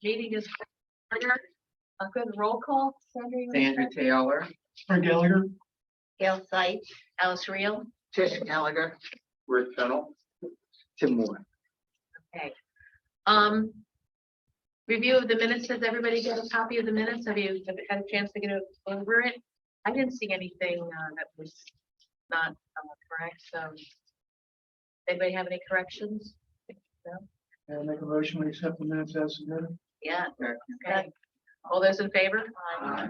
Meeting is ordered. A good roll call. Sandra Taylor. Frank Gallagher. Gail Sight. Alice Reel. Tish Gallagher. Rick Fennel. Tim Moore. Okay. Review of the minutes. Does everybody get a copy of the minutes? Have you had a chance to get over it? I didn't see anything that was not correct. So, anybody have any corrections? No? And make a motion to accept the minutes as submitted. Yeah. Okay. All those in favor? Aye.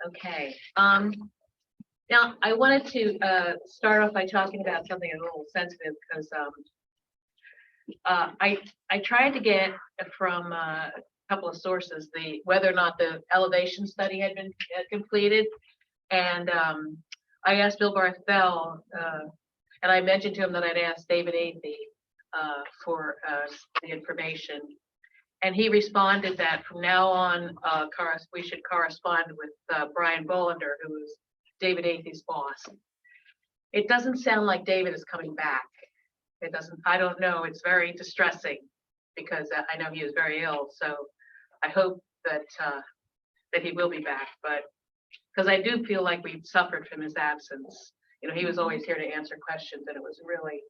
Okay. Now I wanted to start off by talking about something a little sensitive because I tried to get from a couple of sources whether or not the elevation study had been completed, and I asked Bill Barthel, and I mentioned to him that I'd asked David Athey for the information, and he responded that from now on we should correspond with Brian Bolander, who is David Athey's boss. It doesn't sound like David is coming back. It doesn't, I don't know, it's very distressing because I know he was very ill, so I hope that that he will be back, but because I do feel like we've suffered from his absence. You know, he was always here to answer questions, and it was really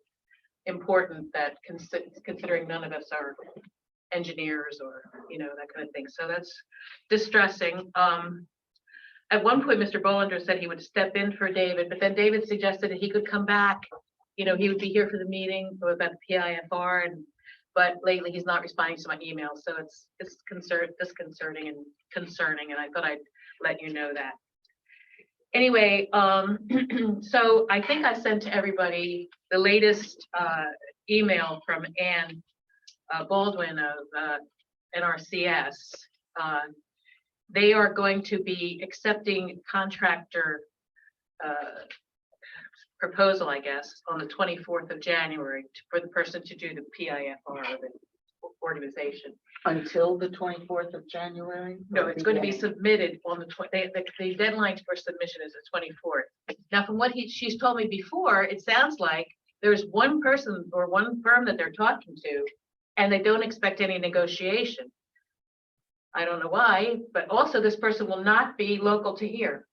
important that considering none of us are engineers or, you know, that kind of thing. So that's distressing. At one point, Mr. Bolander said he would step in for David, but then David suggested that he could come back. You know, he would be here for the meeting about the PIFR, but lately he's not responding to my emails, so it's disconcerting and concerning, and I thought I'd let you know that. Anyway, so I think I sent to everybody the latest email from Ann Baldwin of NRCS. They are going to be accepting contractor proposal, I guess, on the 24th of January for the person to do the PIFR of the organization. Until the 24th of January? No, it's going to be submitted on the the deadline for submission is the 24th. Now, from what she's told me before, it sounds like there's one person or one firm that they're talking to, and they don't expect any negotiation. I don't know why, but also this person will not be local to here,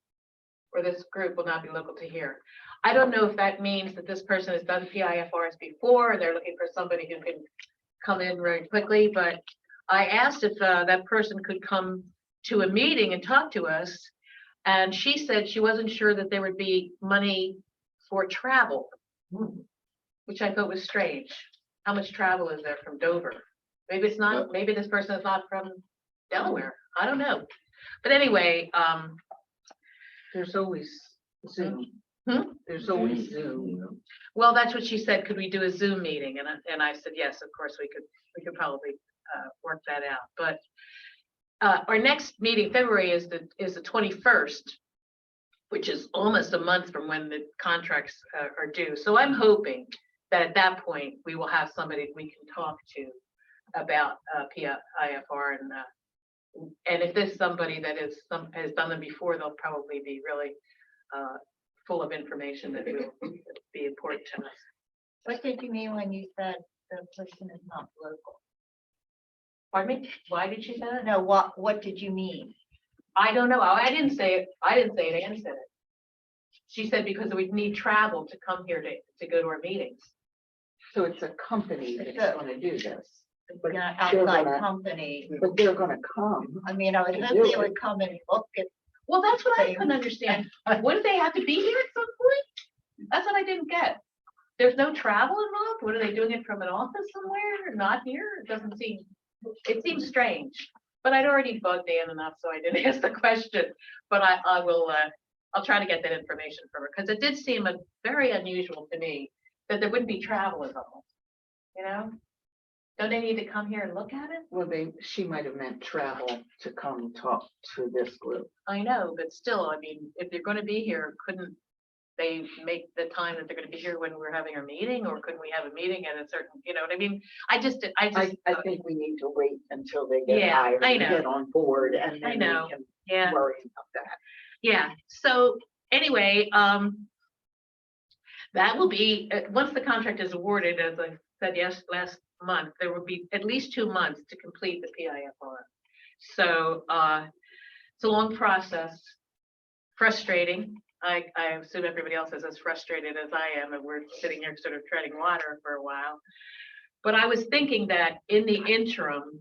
or this group will not be local to here. I don't know if that means that this person has done PIFRs before, or they're looking for somebody who can come in very quickly, but I asked if that person could come to a meeting and talk to us, and she said she wasn't sure that there would be money for travel, which I thought was strange. How much travel is there from Dover? Maybe it's not, maybe this person is not from Delaware. I don't know. But anyway, There's always Zoom. There's always Zoom. well, that's what she said. Could we do a Zoom meeting? And I said, yes, of course we could probably work that out. But our next meeting, February, is the 21st, which is almost a month from when the contracts are due. So I'm hoping that at that point we will have somebody we can talk to about PIFR, and if there's somebody that has done them before, they'll probably be really full of information that will be important to us. What did you mean when you said the person is not local? Pardon me? Why did she say that? No, what did you mean? I don't know. I didn't say it. I didn't say it. Ann said it. She said because we'd need travel to come here to go to our meetings. So it's a company that's going to do this. But An they're outside gonna- company. But they're going to come. I mean, I would to hope do they it. would come and look at. Well, that's what I couldn't understand. Wouldn't they have to be here at some point? That's what I didn't get. There's no travel involved? What, are they doing it from an office somewhere? Not here? It seems strange. But I'd already bugged Ann enough, so I didn't ask the question. But I will, I'll try to get that information from her, because it did seem very unusual to me that there wouldn't be travel involved, you know? Don't they need to come here and look at it? Well, she might have meant travel to come talk to this group. I know, but still, I mean, if they're going to be here, couldn't they make the time that they're going to be here when we're having our meeting, or couldn't we have a meeting at a certain, you know what I mean? I think we need to wait until they get Yeah, hired I and know. get on board, and I then know. we can yeah, worry about that. yeah. So anyway, that will be once the contract is awarded, as I said month, there would be at least 2 months to complete the PIFR. So, it's a long process, frustrating. I assume everybody else is as frustrated as I am, and we're sitting here sort of treading water for a while. But I was thinking that in the interim,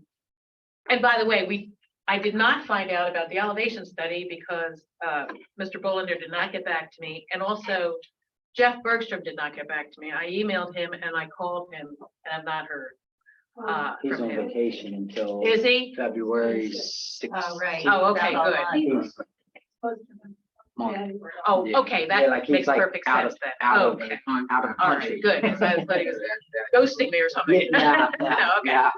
and by the way, I did not find out about the elevation study because Mr. Bolander did not get back to me, and also Jeff Bergstrom did not get back to me. I emailed him and I called him and I've not heard. He's from on him. vacation until Is he? February 6th. Oh, right. Oh, okay, That's good. online. Oh, Yeah. okay, Yeah, that like he's makes like perfect out sense of- then. out of Okay, out of all country. right, good. 'Cause I was like, ghosting me or something. Yeah, No, okay. yeah.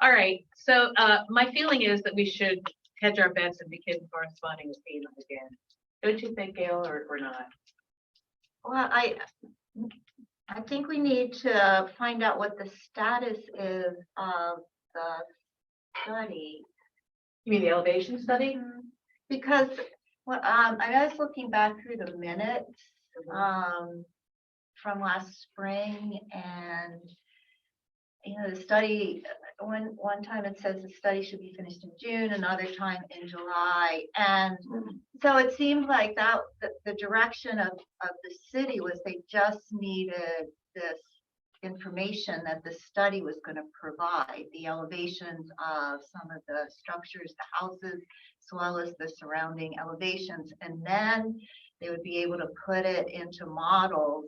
All right, so my feeling is that we should hedge our bets and begin corresponding with FEMA again. Don't you think, Gail, or not? Well, I think we need to find out what the status is of the study. You mean the elevation study? Because, well, I was looking back through the minutes, from last spring, and, you know, the study, one time it says the study should be finished in June, another time in July, and so it seemed like that, the direction of the city was they just needed this information that the study was going to provide, the elevations of some of the structures, the houses, as well as the surrounding elevations, and then they would be able to put it into models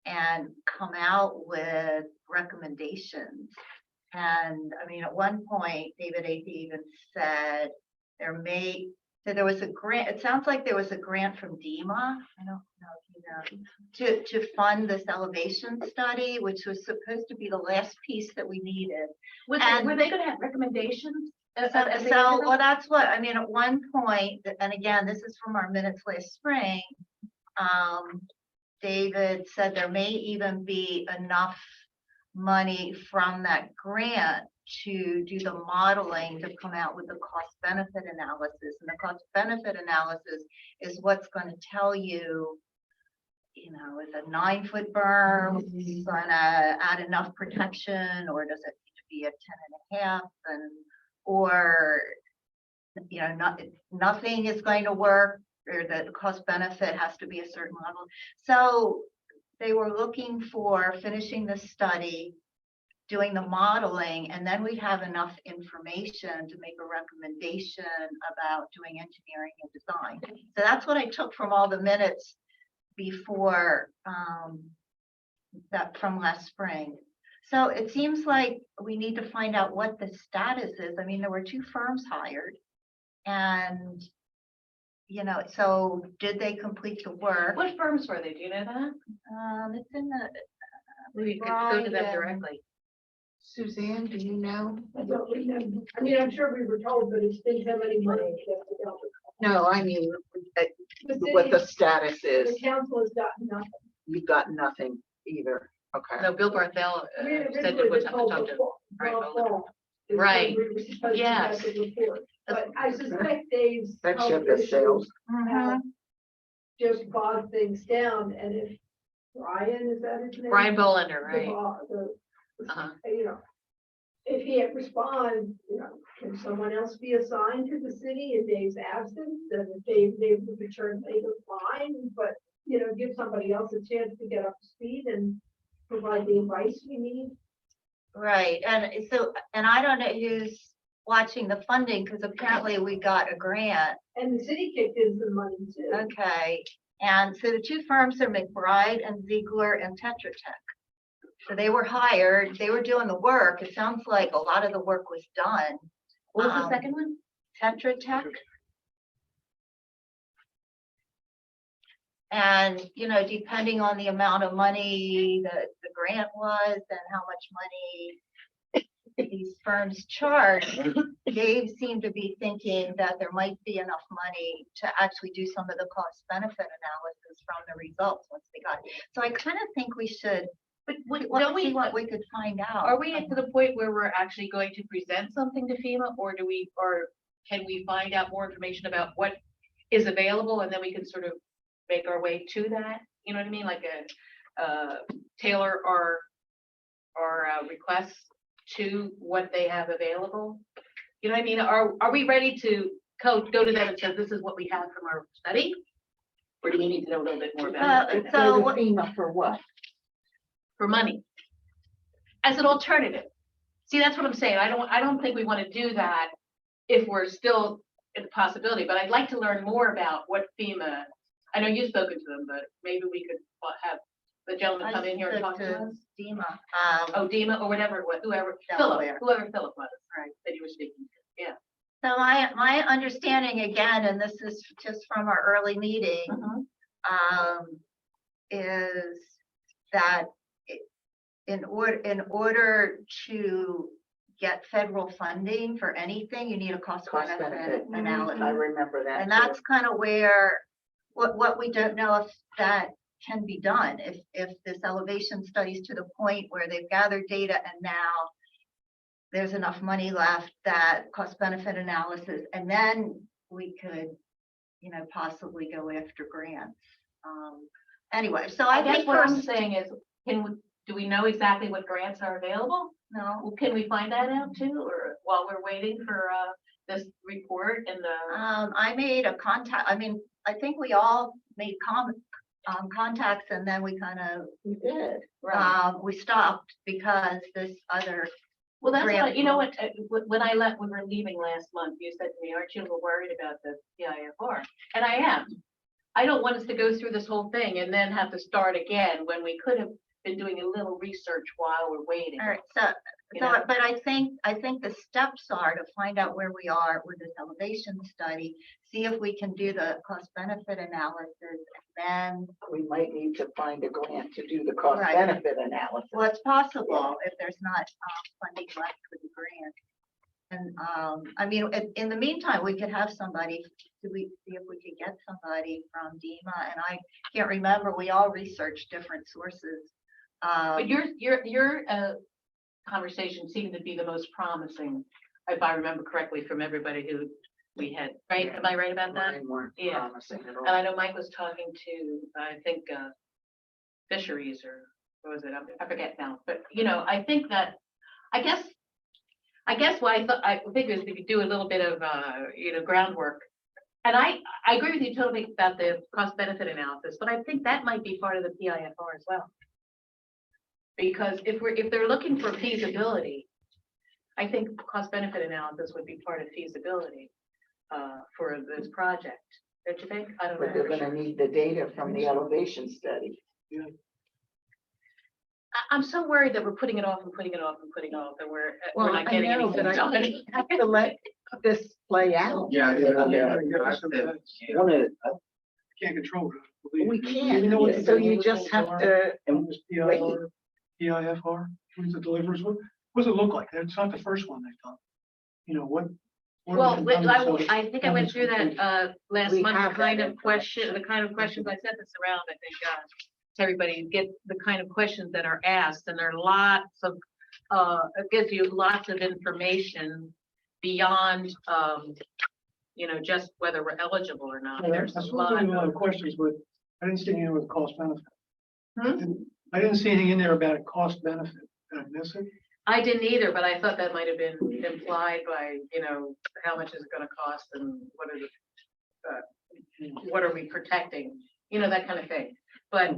and come out with recommendations. And I mean, at one point, David Athey even said there was a grant, it sounds like there was a grant from DEMA, I don't know if you know, to fund this elevation study, which was supposed to be the last piece that we needed. And- Were they gonna have recommendations? So, well, that's what, I mean, at one point, and again, this is from our minutes last spring, David said there may even be enough money from that grant to do the modeling to come out with the cost benefit analysis. And the cost benefit analysis is what's going to tell you, you know, is a 9-foot berm going to add enough protection, or does it need to be a 10.5? And or, you know, nothing is going to work, or the cost benefit has to be a certain level. So they were looking for finishing the study, doing the modeling, and then we'd have enough information to make a recommendation about doing engineering and design. So that's what I took from all the minutes before that from last spring. So it seems like we need to find out what the status is. I mean, there were 2 firms hired, and, you know, so did they complete the work? What firms were they? Do you know that? It's in the. We could go to them Brian. directly. Suzanne, do you know? I don't remember. I mean, I'm sure we were told, but it's didn't have any money. No, I mean, The what the city- status The is. council has gotten nothing. You've got nothing either. Okay. No, Bill Barthel We had said originally it was been something told to talk to. before, Brian Bob Bowler. Ball is when Right. we were supposed to Yes. have the report. But I suspect Dave's That health ship has sailed. issues have just bogged things down, and if Brian, is that his name? Brian Bolander, The right? bo- you know, if he had responded, you know, can someone else be assigned to the city in Dave's absence? And if Dave would return later, fine, but, you know, give somebody else a chance to get up to speed and provide the advice we need. Right, and so, and I don't know who's watching the funding, because apparently we got a grant. And the city kicked in some money too. Okay, and so the 2 firms are McBride and Ziegler and Tetra Tech. So they were hired, they were doing the work. It sounds like a lot of the work was done. What was the Um, second one? Tetra Tech. And, you know, depending on the amount of money that the grant was and how much money these firms charge, Dave seemed to be thinking that there might be enough money to actually do some of the cost benefit analysis from the results once they got it. So I kind of think we should, But let's see what we could find out. are we to the point where we're actually going to present something to FEMA, or can we find out more information about what is available, and then we can sort of make our way to that? You know what I mean? Like tailor our requests to what they have available? You know what I mean? Are we ready to go to them and say, this is what we have from our study? Or do we need to know a little bit more about it? So The what- FEMA for what? For money? As an alternative. See, that's what I'm saying. I don't think we want to do that if we're still in the possibility, but I'd like to learn more about what FEMA, I know you've spoken to them, but maybe we could have the gentleman come in here and talk to us. Dima. Oh, Dima or whatever, whoever, Delaware. Whoever Philip was, right, that you were speaking to, yeah. So my understanding again, and this is just from our early meeting, is that in order to get federal funding for anything, you need a cost Cost benefit benefit. analysis. I remember that. And too. that's kind of where, what we don't know if that can be done, if this elevation study's to the point where they've gathered data and now there's enough money left, that cost benefit analysis, and then we could, possibly go after grants. Anyway, so I I guess think what I'm first, saying is, do we know exactly what grants are available? no, Well, can we find that out too, or while we're waiting for, this report and the, I made a contact, I think we all made contacts and then we kind of, We did. we stopped because this other, well, that's grant what, you know what, when we were leaving last month, you said to me, aren't you a little worried about the PIFR? And I am. I don't want us to go through this whole thing and then have to start again when we could have been doing a little research while we're waiting. all right, You so, know? but I think the steps are to find out where we are with this elevation study, see if we can do the cost benefit analysis, and then, We might need to find a grant to do the cost Right. benefit analysis. well, it's possible if there's not funding left for the grant. And, in the meantime, we could have somebody, see if we could get somebody from DEMA, and I can't remember, we all researched different sources. But your conversation seemed to be the most promising, if I remember correctly, from everybody who we had, right? Yeah. Am I right about that? Mine weren't Yeah. promising at And all. I know Mike was talking to, I think, fisheries or what was it? I forget now, but I think that, I guess why I figured we could do a little bit of, groundwork. And I agree with you totally about the cost benefit analysis, but I think that might be part of the PIFR as well. Because if they're looking for feasibility, I think cost benefit analysis would be part of feasibility for this project. Don't you think? I don't But they're know. gonna need the data from the elevation study. I'm so worried that we're putting it off and putting it off and putting it off, and we're not I getting know, anything but done. I have to let this play out. Yeah. One of, Can't control it. We You know what can't, the so you just have to, On this PIFR, what does it delivers, what does it look like? It's not the first one they've done. What? what are Well, the components of it? I think I went through that last We month, have the kind that of questions I sent this around, I think, to everybody, get the kind of questions that are asked, and there are lots of, it gives you lots of information beyond, just whether we're eligible or not. Yeah, There's I a saw there were a lot lot. of questions, but I didn't see anything with cost benefit. Hmm? I didn't see anything in there about a cost benefit. Did I miss it? I didn't either, but I thought that might have been implied by, how much is it gonna cost and what are we protecting, that kind of thing. But,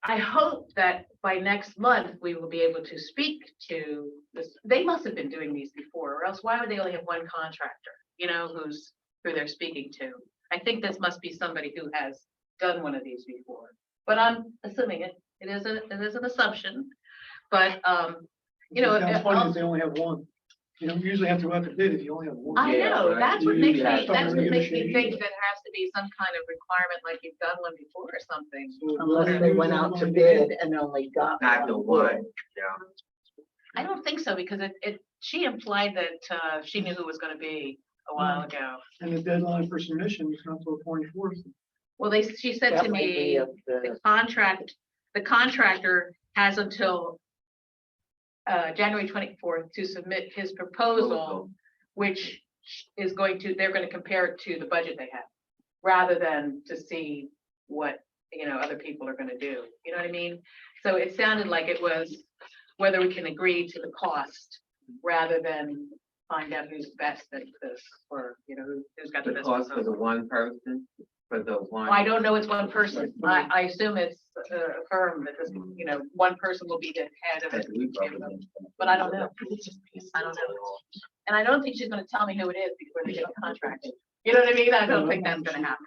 I hope that by next month, we will be able to speak to this. They must have been doing these before, or else why would they only have one contractor, who they're speaking to? I think this must be somebody who has done one of these before, but I'm assuming it is an assumption. But, It sounds funny that they only have one. You don't usually have to go out to bid if you only have one. I Yeah, know, right. that's what You makes me, have to that's what makes me negotiate. think that there has to be some kind of requirement, like you've done one before or something. So unless whatever they it went is, out to they're bid and only got not the one. one, I don't think so, because she implied that, she knew who it was gonna be a while ago. And the deadline for submission is not till 24th. Well, she said That to might be me, of the, the contractor has until January 24th to submit his proposal, which is they're gonna compare it to the budget they have, rather than to see what, other people are gonna do. You know what I mean? So it sounded like it was whether we can agree to the cost rather than find out who's best at this, or, you know, who's got the The best. cost for the proposal. one person, for the one. I don't know it's one person. I assume it's a firm that this, you know, one person will be the head of it. But I don't know. I don't know. And I don't think she's gonna tell me who it is before they get a contract. You know what I mean? I don't think that's gonna happen.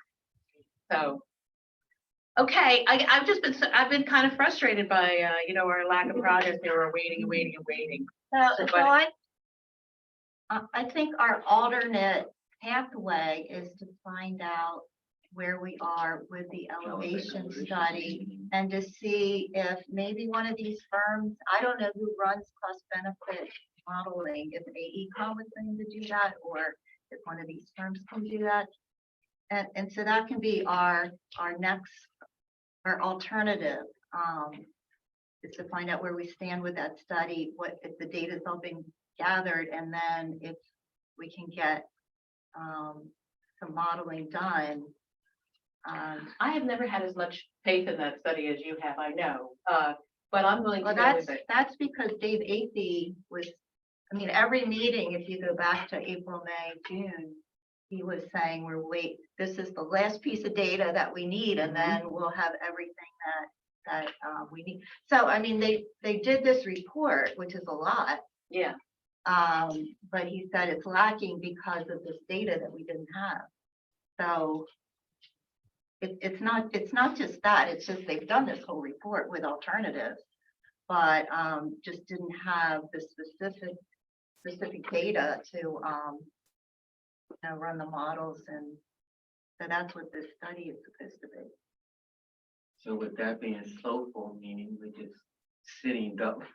So. Okay, I've been kind of frustrated by, you know, our lack of progress here. We're waiting and waiting and waiting. So but- I think our alternate pathway is to find out where we are with the elevation study and to see if maybe one of these firms, I don't know who runs cost benefit modeling, if AECom is going to do that, or if one of these firms can do that. And so that can be our next, our alternative, is to find out where we stand with that study, what, if the data is all being gathered, and then if we can get some modeling done. I have never had as much faith in that study as you have, I know, but I'm willing to Well, go with it. that's because Dave Athey was, I mean, every meeting, if you go back to April, May, June, he was saying, this is the last piece of data that we need, and then we'll have everything that we need. So, I mean, they did this report, which is a lot, Yeah, but he said it's lacking because of this data that we didn't have. So it's not just that, it's just they've done this whole report with alternatives, but just didn't have the specific data to you know, run the models, and so that's what this study is supposed to be. So with that being slowful, meaning we're just sitting ducks.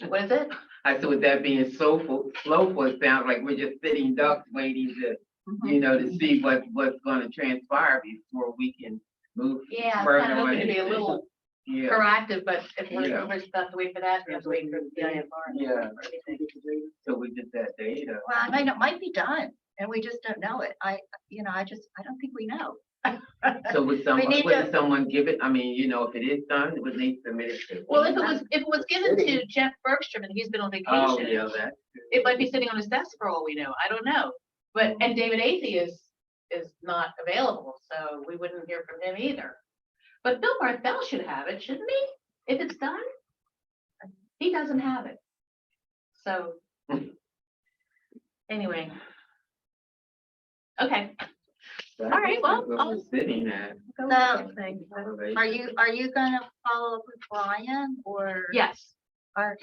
what is it? I said with that being slowful, it sounds like we're just sitting ducks waiting to, you know, to see what's gonna transpire before we can move Yeah, I'm further. kind of hoping to on be a anything. little Yeah, proactive, but if Yeah. we're supposed to wait for that, we have to wait for the IFR. Yeah. or anything. so we get that data. Well, I mean, it might be done, and we just don't know it. I don't think we know. So would someone, need would to- someone give it, I mean, you know, if it is done, would they submit it to? Well, if it was given to Jeff Bergstrom and he's been on Oh, vacation, yeah, that. it might be sitting on his desk for all we know. I don't know. But, and David Athey is not available, so we wouldn't hear from him either. But Bill Barthel should have it, shouldn't he? If it's done? He doesn't have it. So. Anyway. Okay. All right, well, Where I'll- we're sitting at. Go with So- this thing. Are you gonna follow up with Brian, or? Yes, Are,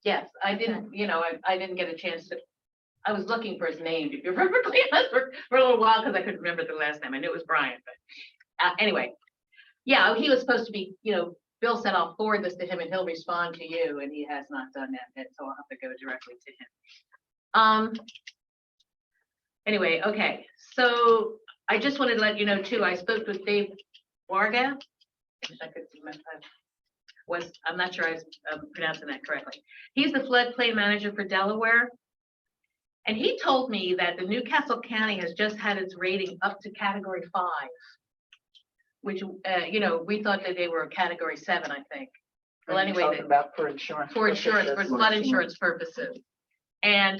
yes. I didn't, you know, I didn't get a chance to. I was looking for his name, if you're perfectly honest, for a little while, because I couldn't remember the last name. I knew it was Brian, but anyway. Yeah, he was supposed to be, you know, Bill said I'll forward this to him and he'll respond to you, and he has not done that yet, so I'll have to go directly to him. Anyway, okay, so I just wanted to let you know too, I spoke with Dave Warga. I could see my I'm not sure I was pronouncing that correctly. He's the floodplain manager for Delaware. And he told me that the Newcastle County has just had its rating up to category 5. Which, you know, we thought that they were a category 7, I think. Well, Are you anyway, talking about for insurance. for insurance, for purposes? flood insurance purposes. And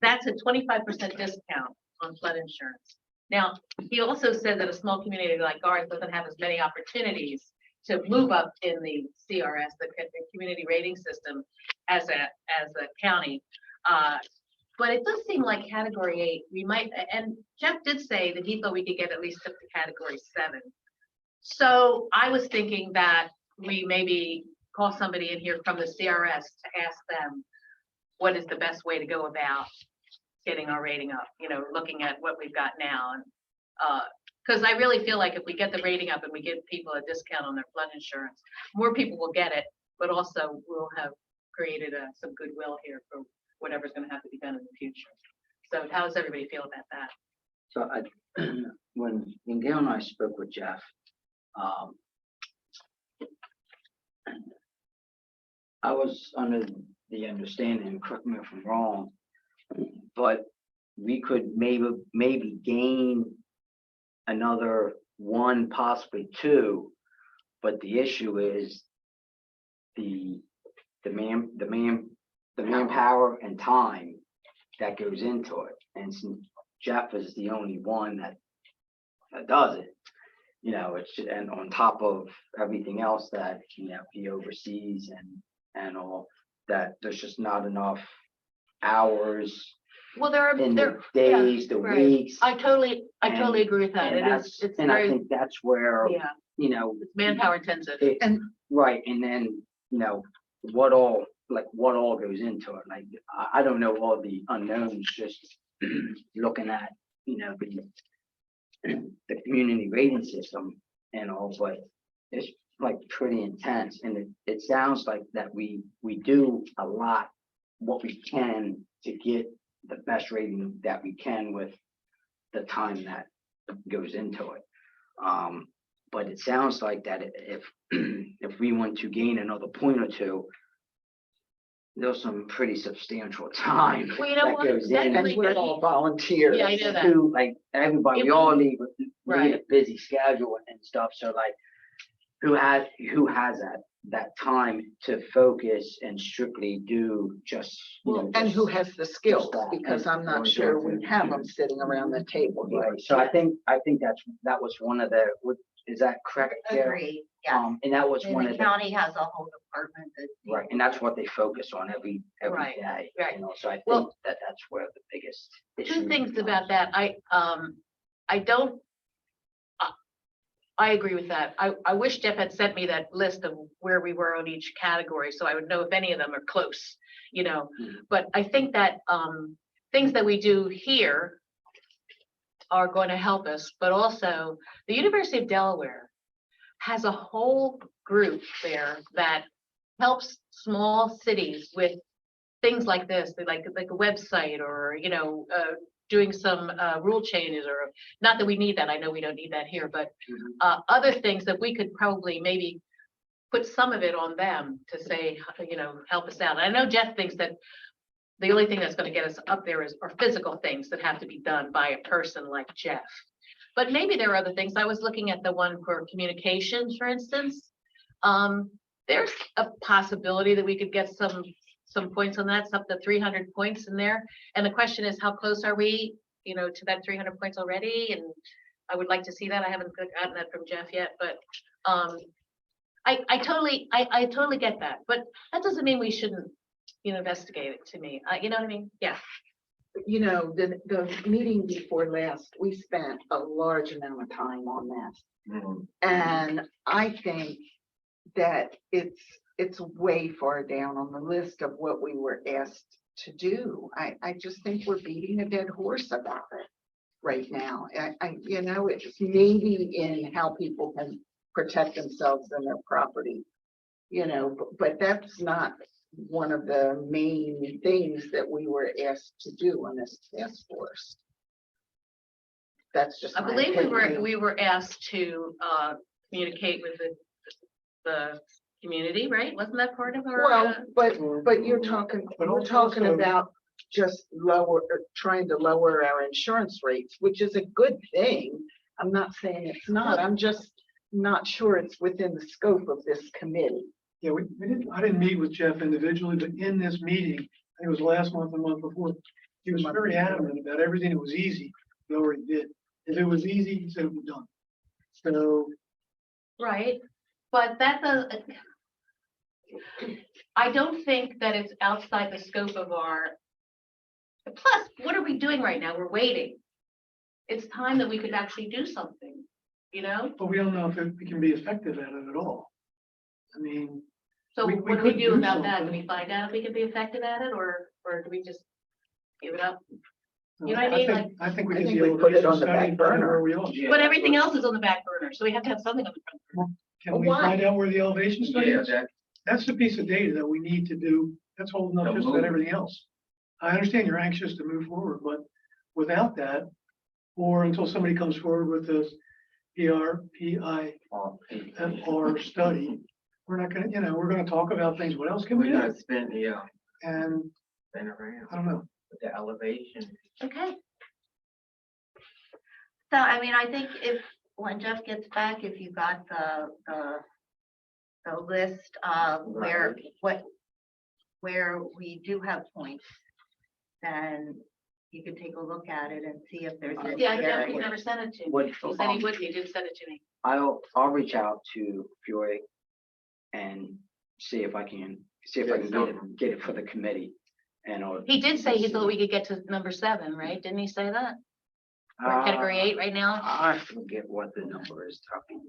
that's a 25% discount on flood insurance. Now, he also said that a small community like ours doesn't have as many opportunities to move up in the CRS, the community rating system, as a county. But it does seem like category 8, we might, and Jeff did say that he thought we could get at least up to category 7. So I was thinking that we maybe call somebody in here from the CRS to ask them what is the best way to go about getting our rating up, you know, looking at what we've got now. And because I really feel like if we get the rating up and we give people a discount on their flood insurance, more people will get it, but also we'll have created some goodwill here for whatever's going to have to be done in the future. So how does everybody feel about that? So when Gail and I spoke with Jeff, I was under the understanding, correct me if I'm wrong, but we could maybe gain another 1, possibly 2 but the issue is the manpower and time that goes into it. And since Jeff is the only one that does it, you know, and on top of everything else that, you know, he oversees and all, that there's just not enough hours Well, there in the are, yeah, days, the right. weeks. I totally And- agree with that. And It that's, is, it's and I very, think that's where, yeah, you know, it's manpower intensive. right, and then, you know, what all goes into it, like, I don't know all the unknowns, just looking at, you know, the community rating system and all, but it's like pretty intense, and it sounds like that we do a lot, what we can to get the best rating that we can with the time that goes into it. But it sounds like that if if we want to gain another point or two, there's some pretty substantial time Well, you know that what? goes That in. And we're all volunteers. Yeah, I know that. Who, like, everybody, It we all wouldn't- lead a Right. busy schedule and stuff, so like, who has that time to focus and strictly do just, you know, And who just- has the skills, that, because I'm and- not sure we have them sitting around the table here. Right, so I think that was one of the, is that correct? Kara? Agreed, yes. And that was And one the of the, county has a whole department that. right, and that's what they focus on every Right, day, right. you know, so I think Well, that's where the biggest issue. Two things comes. about that. I don't, I agree with that. I wish Jeff had sent me that list of where we were on each category, so I would know if any of them are close, you know? Mhm. But I think that, things that we do here are going to help us, but also the University of Delaware has a whole group there that helps small cities with things like this, like a website or, you know, doing some rule changes, or not that we need that. I know we don't need that here, but Mhm. other things that we could probably maybe put some of it on them to say, you know, help us out. And I know Jeff thinks that the only thing that's going to get us up there are physical things that have to be done by a person like Jeff. But maybe there are other things. I was looking at the one for communications, for instance. There's a possibility that we could get some points on that, it's up to 300 points in there. And the question is, how close are we, you know, to that 300 points already? And I would like to see that. I haven't gotten that from Jeff yet, but I totally get that. But that doesn't mean we shouldn't, you know, investigate it to me. You know what I mean? Yeah. You know, the meeting before last, we spent a large amount of time on this. Mhm. And I think that it's way far down on the list of what we were asked to do. I just think we're beating a dead horse about it right now. You know, it's maybe in how people can protect themselves and their property, you know, but that's not one of the main things that we were asked to do on this task force. That's just I my believe opinion. we were asked to communicate with the community, right? Wasn't that part of our? Well, but you're talking, But we're talking also- about just trying to lower our insurance rates, which is a good thing. I'm not saying it's not, I'm just not sure it's within the scope of this committee. Yeah, we didn't, I didn't meet with Jeff individually, but in this meeting, I think it was last month, the month before, he was very adamant about everything that was easy, he already did. If it was easy, he said it was done. So, Right, but that does. I don't think that it's outside the scope of our. Plus, what are we doing right now? We're waiting. It's time that we could actually do something, you know? but we don't know if we can be effective at it at all. I mean, So We what do we could do do about that? Do something. we find out if we can be effective at it, or do we just give it up? You know what I I mean? think, I think we I did think the we put it elevation on the study, back and find out burner. where we are. Yeah, But that's everything what- else is on the back burner, so we have to have something on the front burner. Can we Why? find out where the elevation study Yeah, is? that, That's the piece of data that we need to do. That's holding up To just about move. everything else. I understand you're anxious to move forward, but without that, or until somebody comes forward with this PRPIFR study, we're not gonna, you know, we're gonna talk about things. What else can we we're do? gonna spin, yeah, And spin around I don't know. with the elevation. Okay, So, I mean, I think when Jeff gets back, if you got the a list of where we do have points, then you could take a look at it and see if there's any Yeah, I never, he area. never sent it to me. What, He said he would, he didn't send it to me. I'll reach out to Fury and see if I can get it for the committee. And I'll. He did say he thought we could get to number 7, right? Didn't he say that? We're category 8 right now? I forget what the number is, Tucky.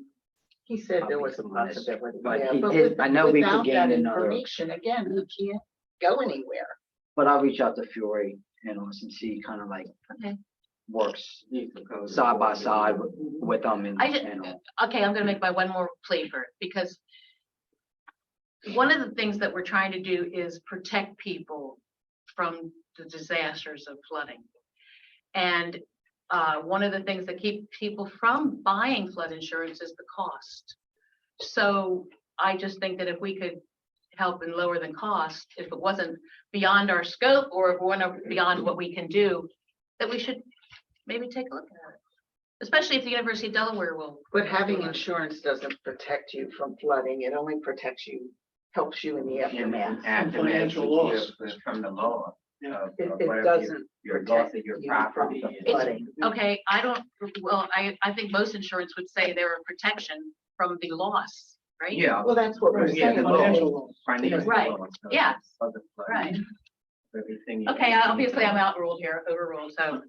He said there was a possibility. But yeah, he did- I know we could without that gain another- information, again, we can't go anywhere. But I'll reach out to Fury and also see kind of like Okay. works side by side with them and. I just- and Okay, I'm gonna make my one more plea for it, because one of the things that we're trying to do is protect people from the disasters of flooding. And one of the things that keep people from buying flood insurance is the cost. So I just think that if we could help and lower the cost, if it wasn't beyond our scope or if we're beyond what we can do, that we should maybe take a look at it. Especially if the University of Delaware will. But having insurance doesn't protect you from flooding. It only protects you, helps you in the aftermath. Financial loss. From the law. It doesn't Your loss protect of your you property. from the and- flooding. Okay, I think most insurance would say they're a protection from the loss, right? Yeah. Well, that's what we're Right, saying. financial loss. Financial Right, loss of- yeah. of the flood. Right. Everything. Okay, obviously I'm overruled, so,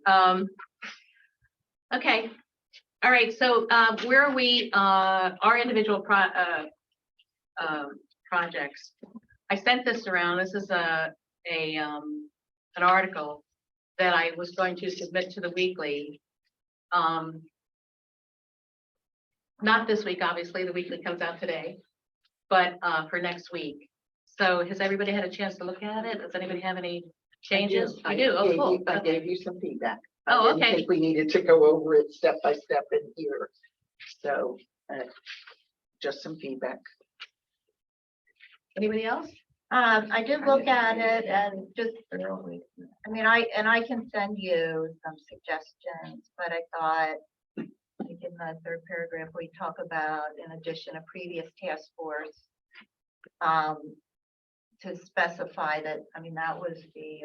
okay. All right, so, where are we, our individual projects? I sent this around. This is an article that I was going to submit to the weekly. Not this week, obviously, the weekly comes out today, but, for next week. So has everybody had a chance to look at it? Does anybody have any changes? I You do, oh, gave cool. you- I Okay. gave you some feedback. Oh, I didn't okay. think we needed to go over it step by step in here. So, just some feedback. Anybody else? I did look at it and just, I mean, I can send you some suggestions, but I thought, like in the third paragraph, we talk about, in addition, a previous task force, to specify that, I mean, that was the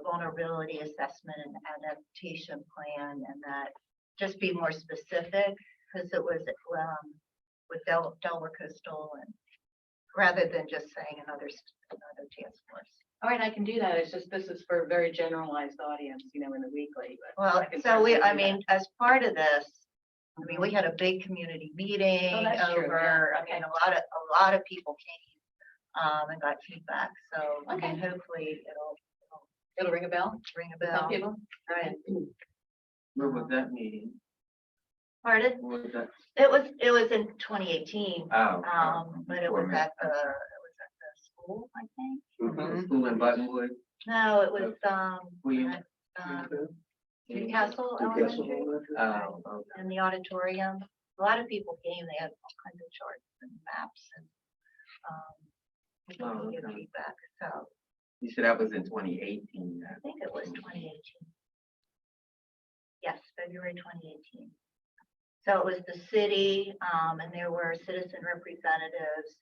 vulnerability assessment and adaptation plan, and that just be more specific, because it was, with Delaware Coastal, and rather than just saying another task force. All right, I can do that. It's just, this is for a very generalized audience, in the weekly. but Well, I can so we, certainly I do mean, as part of this, I mean, we had a big community meeting Oh, that's true, over, yeah, I mean, okay. a lot of people came, and got feedback, so, I mean, Okay. hopefully it'll It'll ring a bell ring a for some bell. people. All right. Where was that meeting? Pardon? Where was that? It was in 2018, Oh. but it was at the school, I think. Mhm. School in Buttonwood. No, it was, William. at, Newcastle Elementary, Oh, okay. in the auditorium. A lot of people came, they had all kinds of charts and maps and, people Oh, gave okay. feedback, so You said that was in 2018. I think it was 2018. Yes, February 2018. So it was the city, and there were citizen representatives.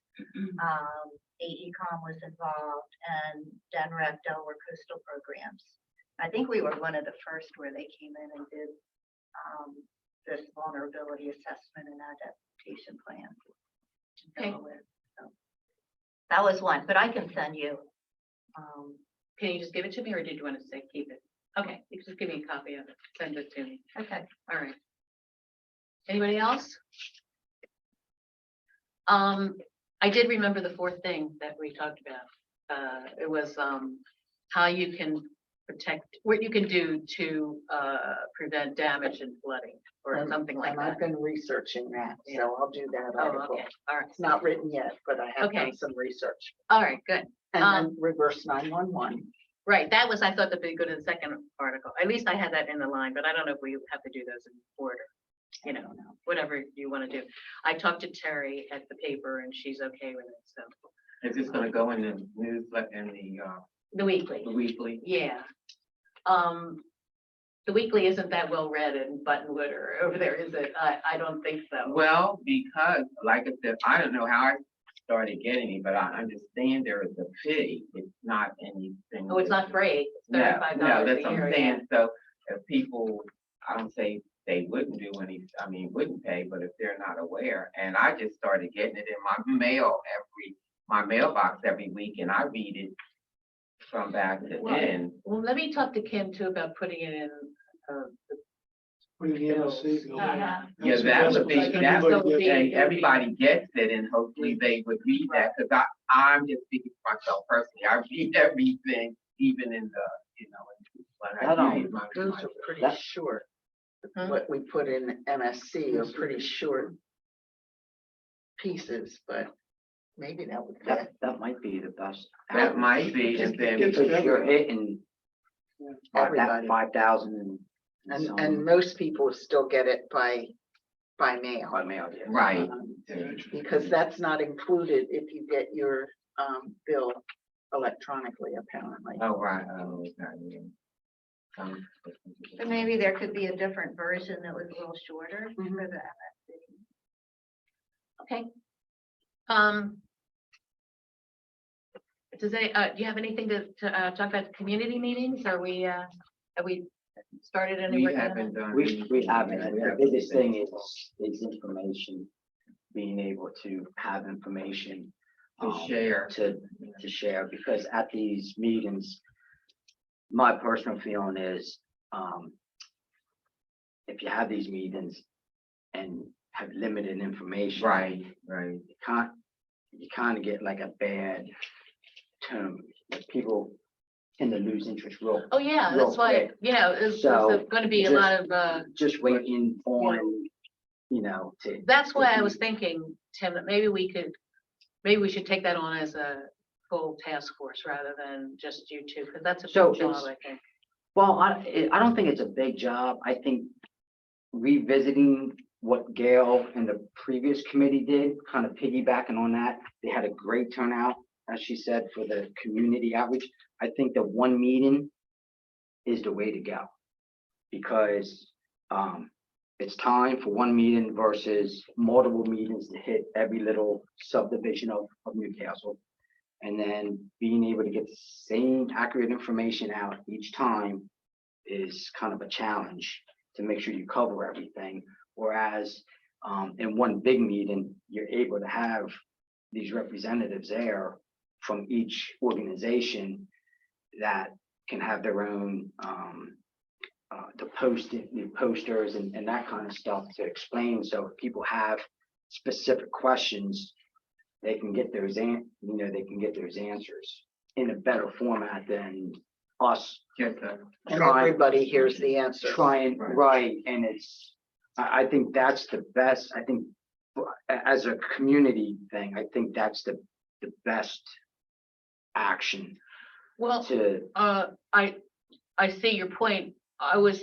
AECom was involved, and DENREC, Delaware Coastal Programs. I think we were one of the first where they came in and did this vulnerability assessment and adaptation plan. in Okay. Delaware. So that was one, but I can send you. Can you just give it to me, or did you want to say keep it? Okay, you can just give me a copy of it, send it to me. Okay. All right. Anybody else? I did remember the fourth thing that we talked about. It was, how you can protect, what you can do to, prevent damage and flooding, or And- something like And that. I've been researching that, Yeah. so I'll do that Oh, article. okay, all right, It's not written yet, but I have Okay. done some research. all right, good. And then reverse 911. Right, that was, I thought that'd be good in the second article. At least I had that in the line, but I don't know if we have to do those in order. Whatever you want to do. I talked to Terry at the paper and she's okay with it, so. Is this gonna go in the newsletter, in the The weekly. weekly? Yeah. the weekly isn't that well read in Buttonwood or over there, is it? I don't think so. Well, because, like I said, I don't know how I started getting it, but I understand there is a fee. It's not anything. Oh, it's not free. It's No, $35 no, a that's what year. I'm yeah. saying. So if people, I don't say they wouldn't do any, I mean, wouldn't pay, but if they're not aware, and I just started getting it in my my mailbox every week, and I read it from back to Well, end. Well, let me talk to Kim too about putting it in, Put it in the MSC. Uh-huh. Yeah, that would be, Like that everybody would gets- be, everybody gets it, and hopefully they would read that, because I'm just speaking for myself personally, I read everything, even in the, when That, I read my. Those are pretty That- short. Mhm. What we put in MSC are pretty short pieces, but maybe that would fit. that might be the best. That might be, and then. It's Because you're hitting Everybody. 5,000 and some And most people still get it by mail. by mail. Yeah. Right. Because that's not included if you get your bill electronically, apparently. Oh, right, oh, okay, yeah. So maybe there could be a different version that was a little shorter for Mhm. the MSC. okay. Does any, do you have anything to talk about the community meetings? Have we started any? We work on haven't that? done. We haven't, and We the haven't biggest thing finished. is information, being able to have information. To share. To share, because at these meetings, my personal feeling is, if you have these meetings and have limited information. Right. You kind of get like a bad tone, like people tend to lose interest real. Oh, yeah, real that's why, quick. it's So, going to be a lot of, Just waiting on, to. that's why I was thinking, Tim, that maybe we should take that on as a full task force rather than just you two, because that's a So big job, it's- I think. Well, I don't think it's a big job. I think revisiting what Gail and the previous committee did, kind of piggybacking on that, they had a great turnout, as she said, for the community outreach. I think the one meeting is the way to go. Because it's time for one meeting versus multiple meetings to hit every little subdivision of Newcastle. And then being able to get the same accurate information out each time is kind of a challenge to make sure you cover everything. Whereas in one big meeting, you're able to have these representatives there from each organization that can have their own posters and that kind of stuff to explain. So if people have specific questions, they can get those answers in a better format than us Yes, And trying- everybody hears the answer. trying, Right. right, and I think that's the best, I think, as a community thing, I think that's the best action Well, to, I see your point. I would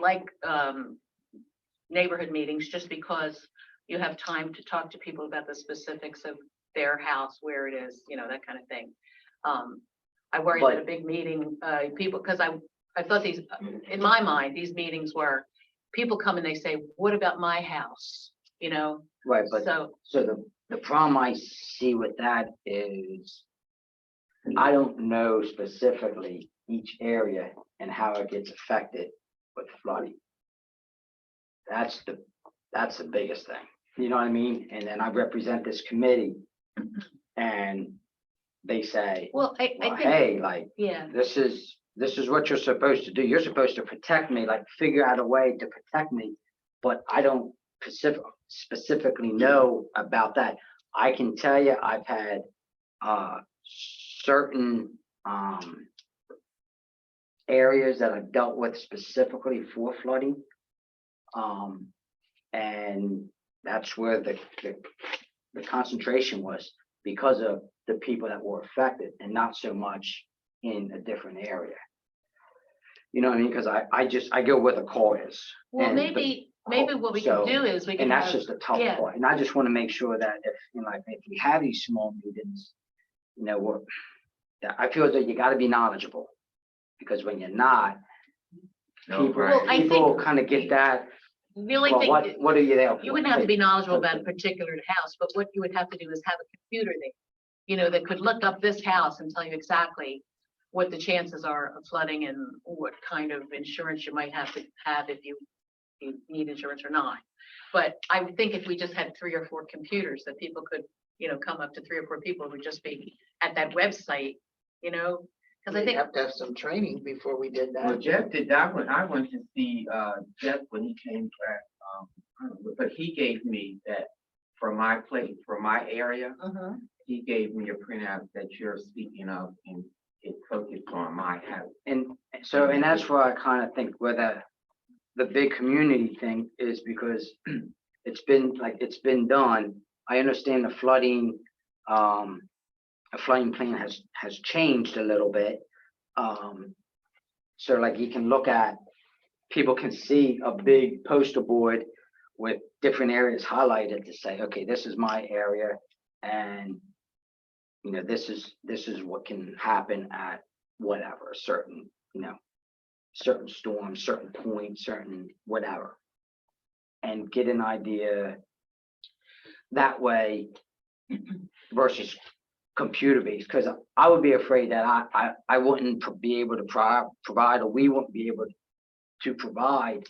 like, neighborhood meetings just because you have time to talk to people about the specifics of their house, where it is, that kind of thing. I worry that a big meeting, people, because I thought these, in my mind, these meetings were, people come and they say, what about my house? right, but So, the problem I see with that is I don't know specifically each area and how it gets affected with flooding. That's the biggest thing, you know what I mean? And then I represent this committee and they say, well, I well, think, hey, like, yeah, this is what you're supposed to do. You're supposed to protect me, like figure out a way to protect me. But I don't specifically know about that. I can tell you, I've had certain areas that I've dealt with specifically for flooding. And that's where the concentration was because of the people that were affected and not so much in a different area. You know what I mean? Because I go where the call is. well, and maybe what we so- can do is we can And that's have, just the tough yeah. part. And I just want to make sure that if we have these small meetings, I feel that you got to be knowledgeable. Because when you're not, No, people, right. Well, I people think- kind of get that, The only well, thing. what are you there for? You wouldn't have to be knowledgeable about a Okay. particular house, but what you would have to do is have a computer there, you know, that could look up this house and tell you exactly what the chances are of flooding and what kind of insurance you might have to have if you need insurance or not. But I would think if we just had 3 or 4 computers that people could, you know, come up to 3 or 4 people would just be at that website, you know? Because I We'd think, have to have some training before we did Well, that. Jeff did that when I went to see, Jeff when he came back, I don't know, but he gave me that for my place, for my area, he gave me a printout that you're speaking of and it focused on my house. And so, and that's why I kind of think where the big community thing is because it's been done. I understand the flooding, a flooding plan has changed a little bit. So like you can look at, people can see a big poster board with different areas highlighted to say, okay, this is my area. And, you know, this is what can happen at whatever, certain, you know, certain storms, certain points, certain whatever. And get an idea that way versus computer based, because I would be afraid that I wouldn't be able to provide, or we wouldn't be able to provide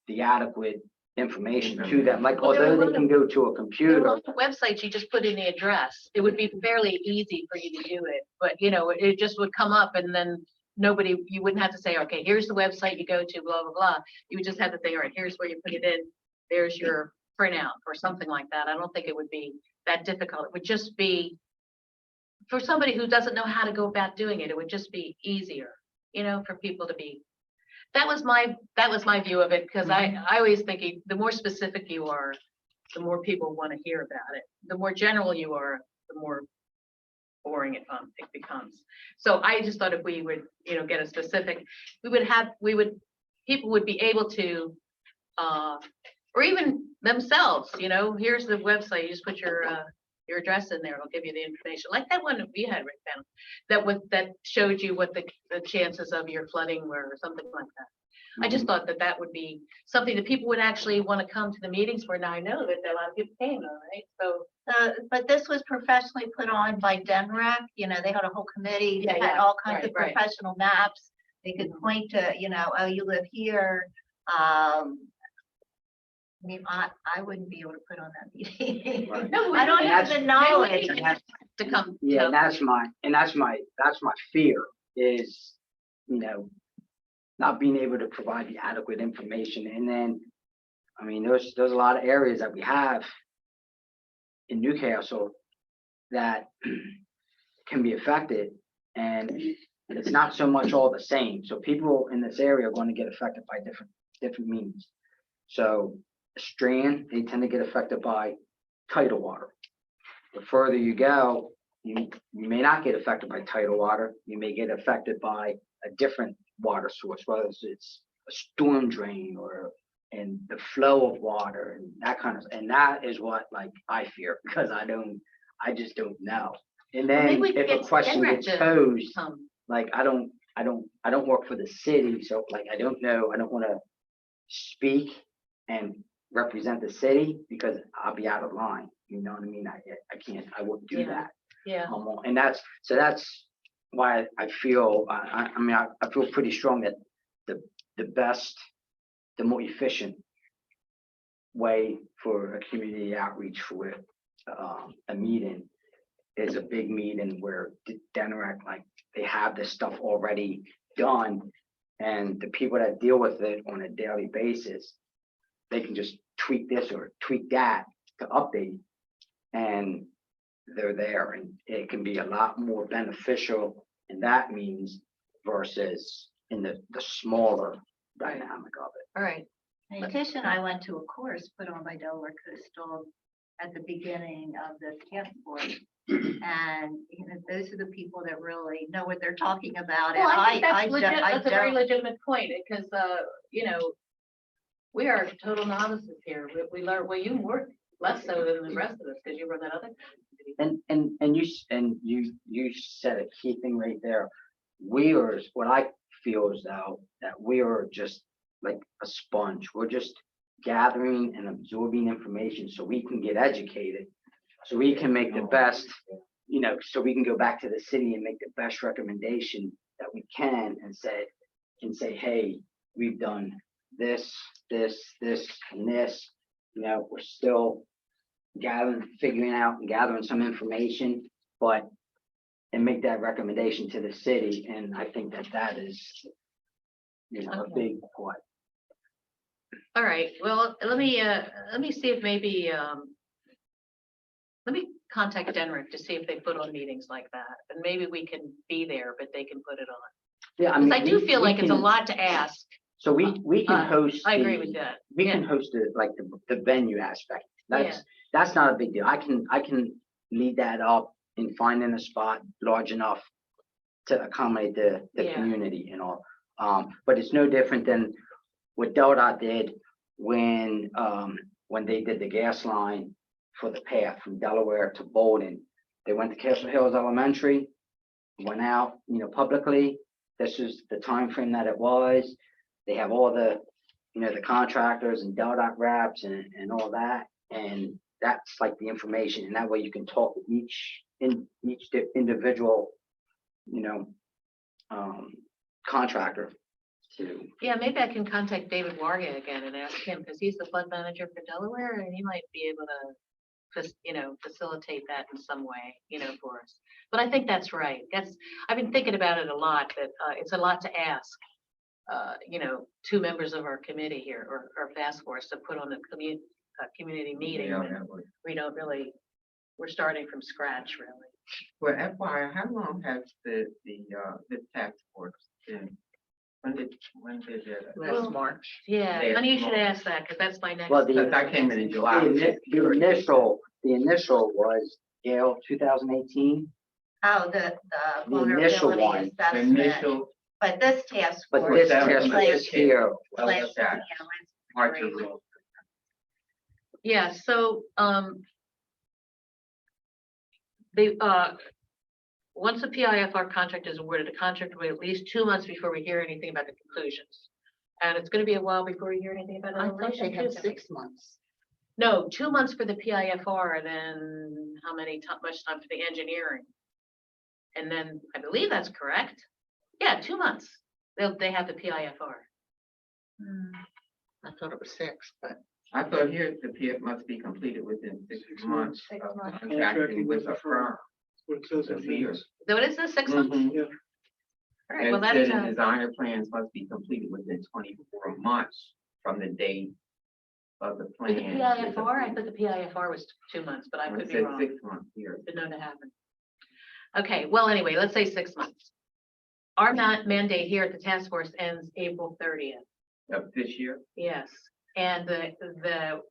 the adequate information to them. Like, Well, there are a although lot they can go to a there are a computer, lot of websites, you just put in the address. It would be fairly easy for you to do it, but you know, it just would come up and then you wouldn't have to say, okay, here's the website you go to, blah, blah, blah. You would just have to say, all right, here's where you put it in. There's your printout or something like that. I don't think it would be that difficult. It would just be for somebody who doesn't know how to go about doing it, it would just be easier, you know, for people to be. That was my view of it, because I always think the more specific you are, the more people want to hear about it. The more general you are, the more boring it becomes. So I just thought if we would, you know, get a specific, people would be able to, or even themselves, you know, here's the website, you just put your address in there, it'll give you the information, like that one that we had written down, that showed you what the chances of your flooding were, or something like that. I just thought that would be something that people would actually want to come to the meetings for. Now I know that a lot of people came, all right, so. But this was professionally put on by DENREC, you know, they had a whole committee, they Yeah, had yeah, all kinds of right. professional maps. They could point to, you know, oh, you live here. I mean, I wouldn't be able to put on that meeting. Right. No, I don't And have that's- the knowledge. and that's- to come. yeah, to- that's my fear is, you know, not being able to provide the adequate information. And then, I mean, there's a lot of areas that we have in Newcastle that can be affected, and it's not so much all the same. So people in this area are going to get affected by different means. So Strand, they tend to get affected by tidal water. The further you go, you may not get affected by tidal water. You may get affected by a different water source, whether it's a storm drain and the flow of water and that kind of, and that is what like I fear, because I just don't know. And Well, maybe then we could if a get question Enric gets to posed, come. like I don't work for the city, so like I don't know, I don't want to speak and represent the city because I'll be out of line. You know what I mean? I can't, I wouldn't do Yeah. that. Yeah, And that's why I feel, I mean, I feel pretty strong that the best, the more efficient way for a community outreach for a meeting is a big meeting where DENREC, like, they have this stuff already done, and the people that deal with it on a daily basis, they can just tweak this or tweak that to update, and they're there, and it can be a lot more beneficial in that means versus in the smaller dynamic of it. all right. In addition, I went to a course put on by Delaware Coastal at the beginning of the task force. And, you know, those are the people that really know what they're talking about. Well, And I think that's don't- legit, I that's a very don't. legitimate point, because, you know, we are total novices here. We learn, well, you work less so than the rest of us, because you run that other. committee. And you said a key thing right there. What I feel is though, that we are just like a sponge. We're just gathering and absorbing information so we can get educated, so we can make the best, so we can go back to the city and make the best recommendation that we can and say, hey, we've done this, and this. We're still figuring out and gathering some information, and make that recommendation to the city. And I think that is, a Okay. big part. All right, well, let me see if maybe, let me contact Denrick to see if they put on meetings like that, and maybe we can be there, but they can put it on. Yeah, Because I do we- feel we like it's a can- lot to ask. So we can host. I agree the- with that. We Yeah. can host the venue aspect. That's not a big deal. I can lead that up in finding a spot large enough to accommodate the Yeah. community and all. But it's no different than what DelDOT did when they did the gas line for the path from Delaware to Bolden. They went to Castle Hills Elementary, went out, publicly. This is the time frame that it was. They have all the, the contractors and DelDOT reps and all that. And that's like the information. And that way you can talk with each individual, contractor to. Yeah, maybe I can contact David Warga again and ask him, because he's the flood manager for Delaware, and he might be able to just, facilitate that in some way, for us. But I think that's right. I've been thinking about it a lot, that it's a lot to ask. 2 members of our committee here, or our task force, to put on a community meeting. Yeah, when that would- we're starting from scratch, really. Well, FYI, how long has this task force been? When did it? Last March. Yeah, Yeah, honey, you should well- ask that, because that's my next. Well, Because I came in July. The initial was Gail 2018, Oh, the The initial vulnerability one, The assessment, initial, but this task but force. this that was test like- is here. what like, was that? yeah, let's March or agree. April? Yeah, so, once the PIFR contract is awarded, the contract will be at least 2 months before we hear anything about the conclusions. And it's gonna be a while before we hear anything about I thought they elevation had too. 6 months. No, 2 months for the PIFR, and then how much time for the engineering? And then, I believe that's correct. Yeah, 2 months. They have the PIFR. Hmm. I thought it was 6, but. I thought here the PF must be completed within 6 months 6 of months. contracting with a firm. What it says in That's weird. here. So it is the 6 months? Mhm. Yeah. All right, well, And that's, said the designer plans must be completed within 24 months from the date of the for plan. the PIFR, I thought the PIFR was 2 months, but I It could be said wrong. 6 months here. Been known to happen. Okay, well, anyway, let's say 6 months. Our mandate here at the task force ends April 30th. Of this year? Yes, and the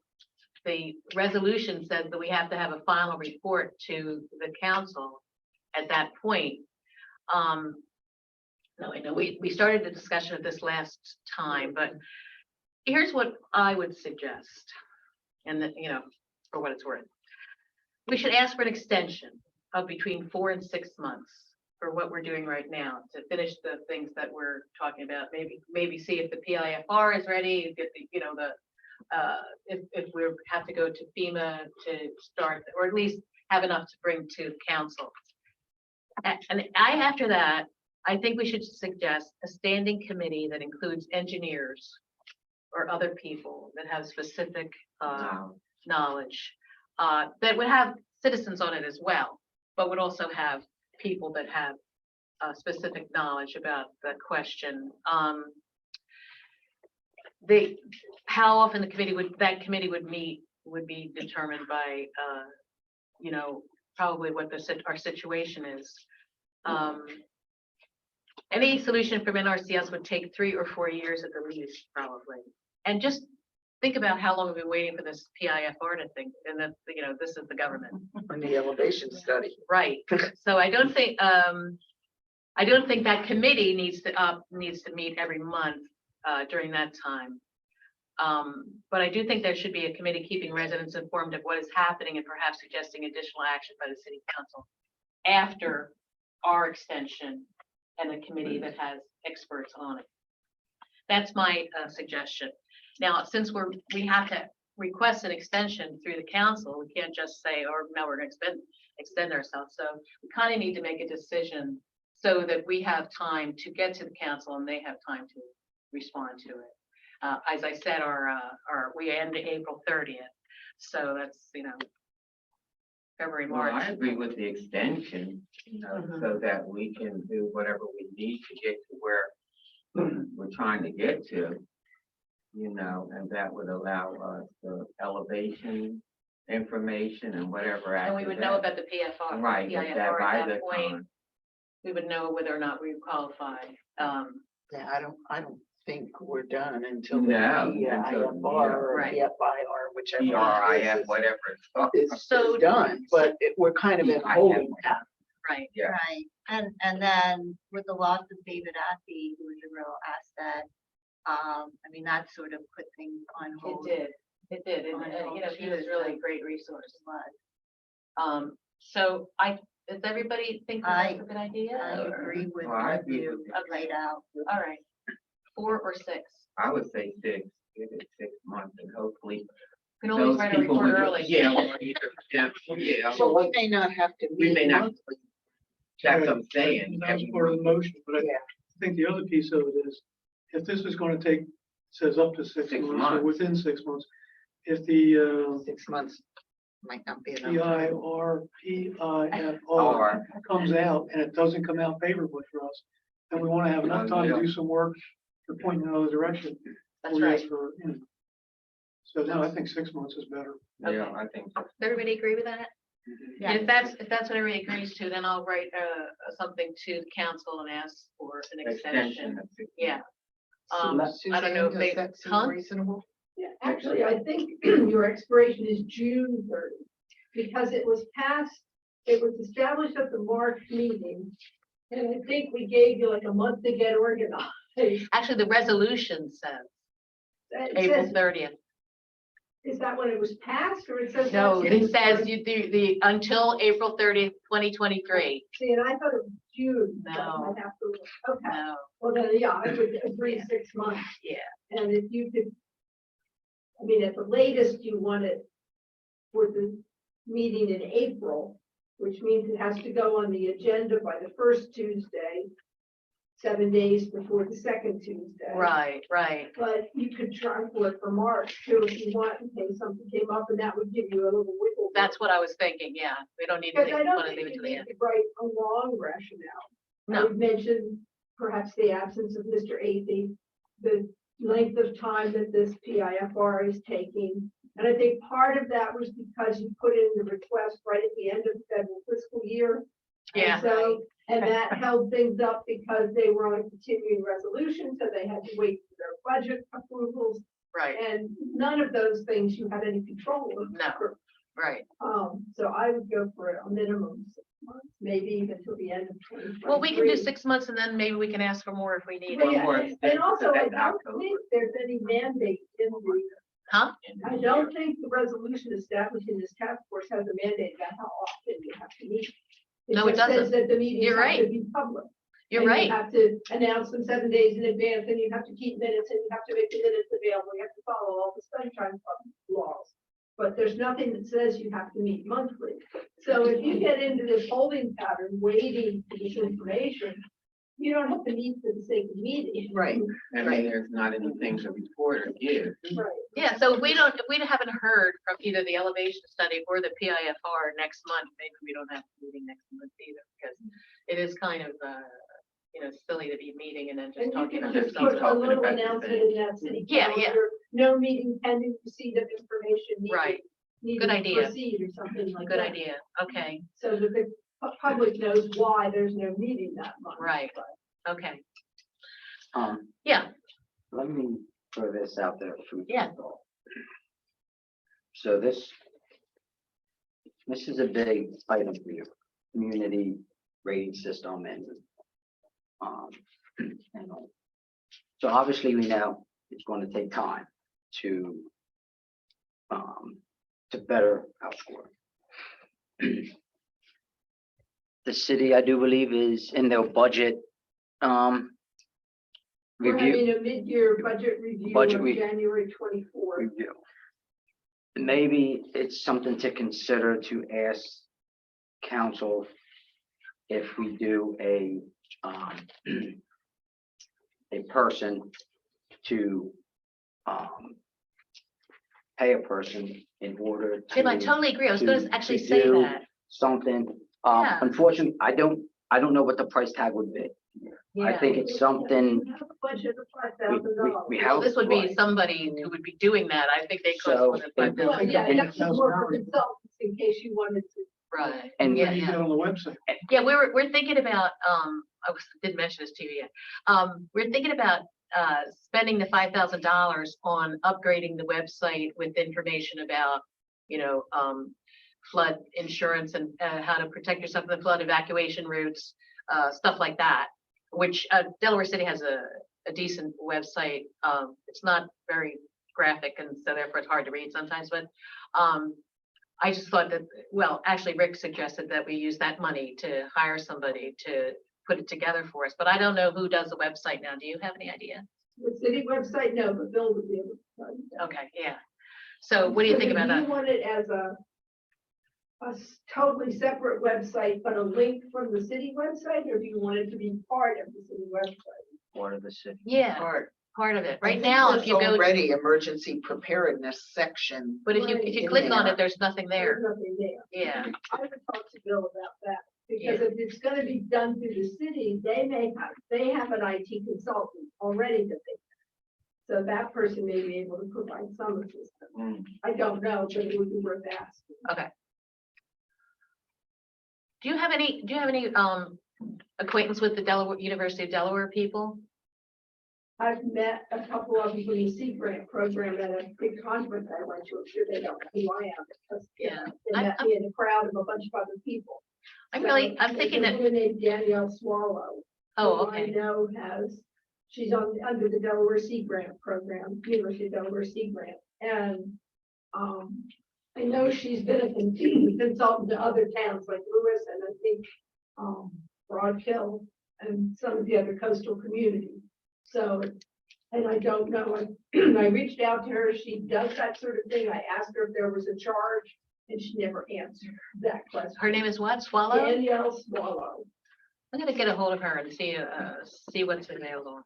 resolution says that we have to have a final report to the council at that point. No, I know, we started the discussion of this last time, but here's what I would suggest. And that, for what it's worth. We should ask for an extension of between 4 and 6 months for what we're doing right now to finish the things that we're talking about. Maybe see if the PIFR is ready, get the, if we have to go to FEMA to start, or at least have enough to bring to council. And after that, I think we should suggest a standing committee that includes engineers or other people that have specific No. knowledge, that would have citizens on it as well, but would also have people that have specific knowledge about the question. How often that committee would meet would be determined by, probably what our situation is. Any solution from NRCS would take 3 or 4 years at the least, probably. And just think about how long we've been waiting for this PIFR to think, and that, this is the government. On the elevation study. Right, so I don't think that committee needs to meet every month, during that time. But I do think there should be a committee keeping residents informed of what is happening and perhaps suggesting additional action by the city council after our extension and a committee that has experts on it. That's my suggestion. Now, since we have to request an extension through the council, we can't just say, or no, we're gonna extend ourselves. So we kind of need to make a decision so that we have time to get to the council and they have time to respond to it. As I said, we end April 30th. So that's, February, Well, I March. agree with the extension, so that we can do whatever we need to get to where we're trying to get to, and that would allow us the elevation information and whatever. And we after would know that. about the PFR. Right, PIFR is that at by that the point. time? We would know whether or not we qualify. Yeah, I don't think we're done until. No, the until- PFR or right. PFIR, whichever. one it PRIF, is, whatever it's called. is So- done, but we're kind of in PIF. holding pattern. Right. Yeah. Right, and then with the loss of David Athy, who was a real asset, I mean, that sort of put things on hold. It did. And, he was really a great resource. So does everybody think that's a good idea? I or- agree with Well, I what agree you with you. laid out. All right. 4 or 6. I would say 6, give it 6 months and hopefully. You can always those write a people report who- early. Yeah, or either, yeah. Well, we may not have to. We may meet not. monthly. That's what I'm saying. That was part of the motion, but I Yeah. think the other piece of it is, if this is gonna take, says up to 6 6 months, or months. within 6 months, if the 6 months might not be enough. Or- comes out and it doesn't come out favorably for us, then we wanna have enough time to do some work to point in another direction. That's before we ask right. for, So no, I think 6 months is better. Yeah, I think so. Does everybody agree with that? Yeah. And if that's what everybody agrees to, then I'll write something to the council and ask for an extension. of 6 Yeah. months. I don't know if Suzanne, they, does that seem huh? reasonable? Yeah, actually, I think your expiration is June 30, because it was established at the March meeting. And I think we gave you like a month to get organized. Actually, the resolution says It April says- 30th. Is that when it was passed, or it says? No, that's June it says 30? you do until April 30th, 2023. See, and I thought it was June. so I No. might have to- Okay, No, well then, yeah, I would agree 6 months. yeah. And if you could, I mean, at the latest, you want it for the meeting in April, which means it has to go on the agenda by the first Tuesday, 7 days before the second Tuesday. Right. But you could try for it for March too, if you want, in case something came up, and that would give you a little wiggle room. That's what I was thinking. Yeah, we don't need to Because I don't want to think leave it you to the need end. to write a long rationale. I No. would mention perhaps the absence of Mr. Athey, the length of time that this PIFR is taking. And I think part of that was because you put in the request right at the end of the federal fiscal year. And Yeah. So, and that held things up because they were on a continuing resolution, so they had to wait for their budget approvals. Right. And none of those things you had any control of. No. Right. So I would go for a minimum 6 months, maybe even till the end of 2023. Well, we can do 6 months and then maybe we can ask for more if we need But it. yeah, more and extensive also, I than don't October. think there's any mandate in the, Huh? I don't think the resolution establishing this task force has a mandate about how often you have to meet. No, it just says doesn't. That the meetings You're have to right. be public. You're and right. You have to announce them 7 days in advance, and you have to keep minutes, and you have to make the minutes available, you have to follow all the sunshine laws. But there's nothing that says you have to meet monthly. So if you get into this holding pattern, waiting for this information, you don't have to meet for the sake of meeting. Right. And then there's not anything to report or give. Right. Yeah, so if we haven't heard from either the elevation study or the PIFR next month, maybe we don't have a meeting next month either, because it is kind of, silly to be meeting and then just And you talking can about just keep put a talking little about the announcement thing. in that city Yeah, yeah. calendar, no meeting pending receipt of information. needed- Right. needed Good to idea. Proceed or something like Good that. idea. Okay, So that the public knows why there's no meeting that month. Right. But okay. Yeah, let me throw this out there. for food for Yeah. thought. So this is a big item for you, community rating system and all. So obviously we know it's going to take time to better outscore. The city, I do believe, is in their budget We're review, having a mid-year budget review Budget on re- January 24th. review. Maybe it's something to consider to ask council if we do a person to, pay a person in order Jim, I to totally agree. I was gonna to- actually to say do that. something. Yeah. Unfortunately, I don't know what the price tag would be. I Yeah. think it's something, We have a budget of we $5,000. have. Well, this would be right. somebody who would be doing that. I think they cost So, more than and- $5 Well, million. yeah, And- that's just more for consultants in case you wanted to. Right. And Yeah, you yeah. got on the website. Yeah, we're thinking about, didn't mention this to you yet. We're thinking about, spending the $5,000 on upgrading the website with information about, flood insurance and, how to protect yourself from the flood evacuation routes, stuff like that. Which, Delaware City has a decent website. It's not very graphic and so therefore it's hard to read sometimes, but, I just thought that, well, actually Rick suggested that we use that money to hire somebody to put it together for us, but I don't know who does the website now. Do you have any idea? The city website, no, but Bill would be able to tell you that. Okay, yeah. So what do you think about Do you that? want it as a totally separate website, but a link from the city website, or do you want it to be part of the city website? Part of the city. Yeah, part of it. Right now, if you go, Already emergency preparedness section. but if you in click on there. it, there's nothing There's there. nothing there. Yeah, I would talk to Bill about that, because if it's gonna be done through the city, they have an IT consultant already that they. So that person may be able to provide some assistance. I don't know, but it would be worth asking. okay. Do you have any acquaintance with the University of Delaware people? I've met a couple of them from the Sea Grant program at a big conference I went to. I'm sure they don't know who I am. Because, Yeah. they met me in a crowd of a bunch of other people. I'm So, thinking there's a that, woman named Danielle Swallow. oh, who I okay. know she's under the Delaware Sea Grant program, University of Delaware Sea Grant. And I know she's been a consultant to other towns like Lewis and I think Broad Hill and some of the other coastal communities. So, and I don't know, I reached out to her, she does that sort of thing. I asked her if there was a charge and she never answered that question. Her name is what? Swallow? Danielle Swallow. I'm gonna get a hold of her and see what's available.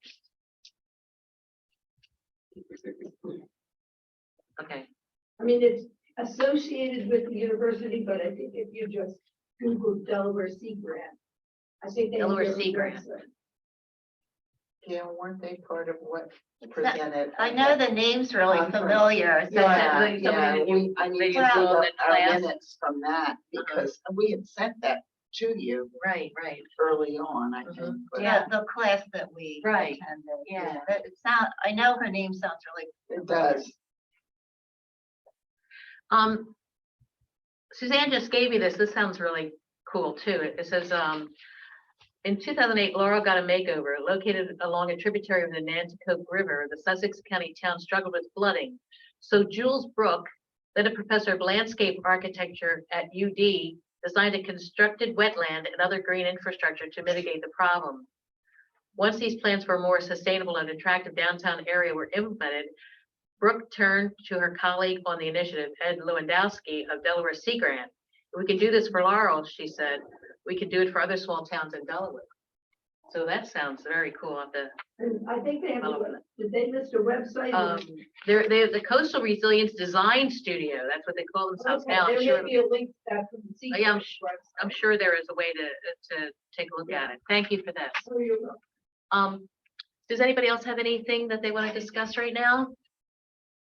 Okay, I mean, it's associated with the university, but I think if you just Google Delaware Sea Grant, I think they. have Delaware their Sea Grant. website. Yeah, weren't they part of what It's not- presented? I know the name's really Conference. familiar. So Yeah, somebody yeah, that you- I need they to see saw the- that our class. minutes from that because we had sent that to you right. early on, I Mhm. think. but Yeah, the class that we Right. attended. Yeah. I know her name sounds really. It does. Suzanne just gave me this. This sounds really cool too. It says, in 2008, Laurel got a makeover. Located along a tributary of the Nanticoke River, the Sussex County town struggled with flooding. So Jules Brooke, then a professor of landscape architecture at UD, designed a constructed wetland and other green infrastructure to mitigate the problem. Once these plans for a more sustainable and attractive downtown area were implemented, Brooke turned to her colleague on the initiative, Ed Lewandowski of Delaware Sea Grant. If we can do this for Laurel, she said, we can do it for other small towns in Delaware. So that sounds very cool. And I think they have, did they list a website? They're the Coastal Resilience Design Studio. That's what they call themselves now. There may be a link to that from the Sea Oh, yeah, Grant website. I'm sure there is a way to take a look at it. Thank you for that. Oh, you're welcome. Does anybody else have anything that they want to discuss right now?